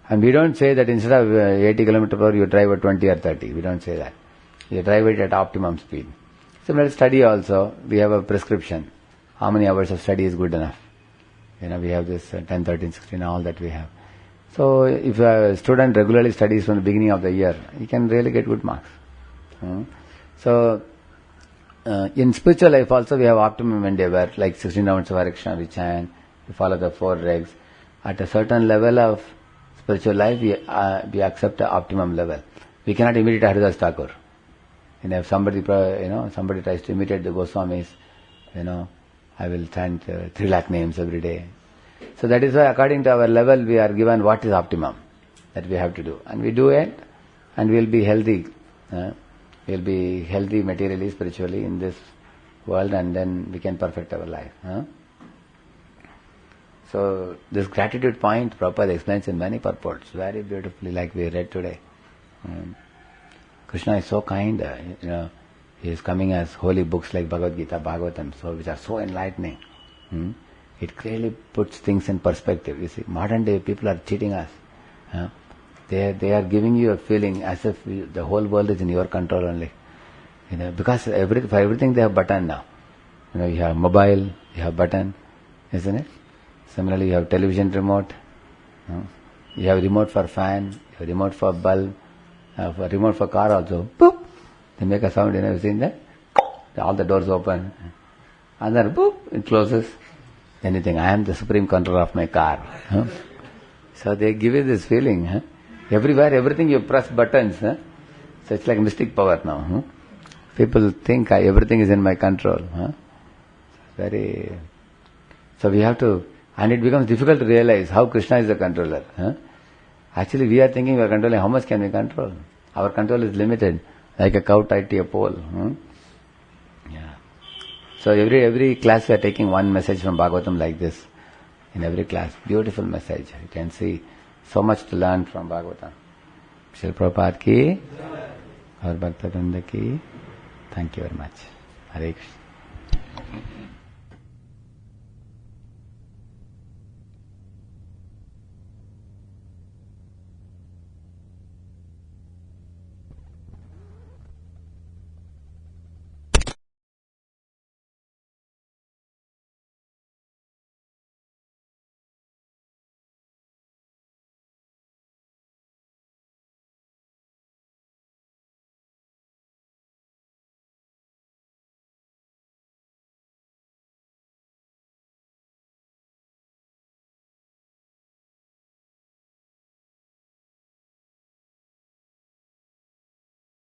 And we don't say that instead of 80 km per hour you drive at 20 or 30. We don't say that. You drive it at optimum speed. Similar study also, we have a prescription. How many hours of study is good enough? We have this 10, 13, 16, all that we have. So if a student regularly studies from the beginning of the year, he can really get good marks. So in spiritual life also we have optimum endeavor, like 16 rounds of Hare Krishna we chant, we follow the 4 regs. At a certain level of spiritual life, we accept the optimum level. We cannot imitate Haridas Thakur. If somebody tries to imitate the Goswamis, I will chant 3 lakh names every day. So that is why according to our level we are given what is optimum that we have to do. And we do it and we will be healthy. We will be healthy materially, spiritually in this world, and then we can perfect our life. So this gratitude point Prabhupada explains in many purports, very beautifully, like we read today. Krishna is so kind, he is coming as holy books like Bhagavad Gita, Bhagavatam, which are so enlightening. It clearly puts things in perspective. You see, modern day people are cheating us. They are giving you a feeling as if the whole world is in your control only. Because for everything they have button now. You have mobile, you have button, isn't it? Similarly, you have television remote. You have remote for fan, you have remote for bulb, for remote for car also. Boop! They make a sound, you seen that? All the doors open. And then boop! It closes. Anything. I am the supreme controller of my car. So they give you this feeling. Everywhere, everything you press buttons. So it's like mystic power now. People think everything is in my control. So we have to, and it becomes difficult to realize how Krishna is the controller. Actually we are thinking we are controlling, how much can we control? Our control is limited, like a cow tied to a pole. Yeah. So every class we are taking one message from Bhagavatam like this. In every class, beautiful message. You can see so much to learn from Bhagavatam. Srila Prabhupada ki, our Bhakta Vrinda ki. Thank you very much. Hare Krishna.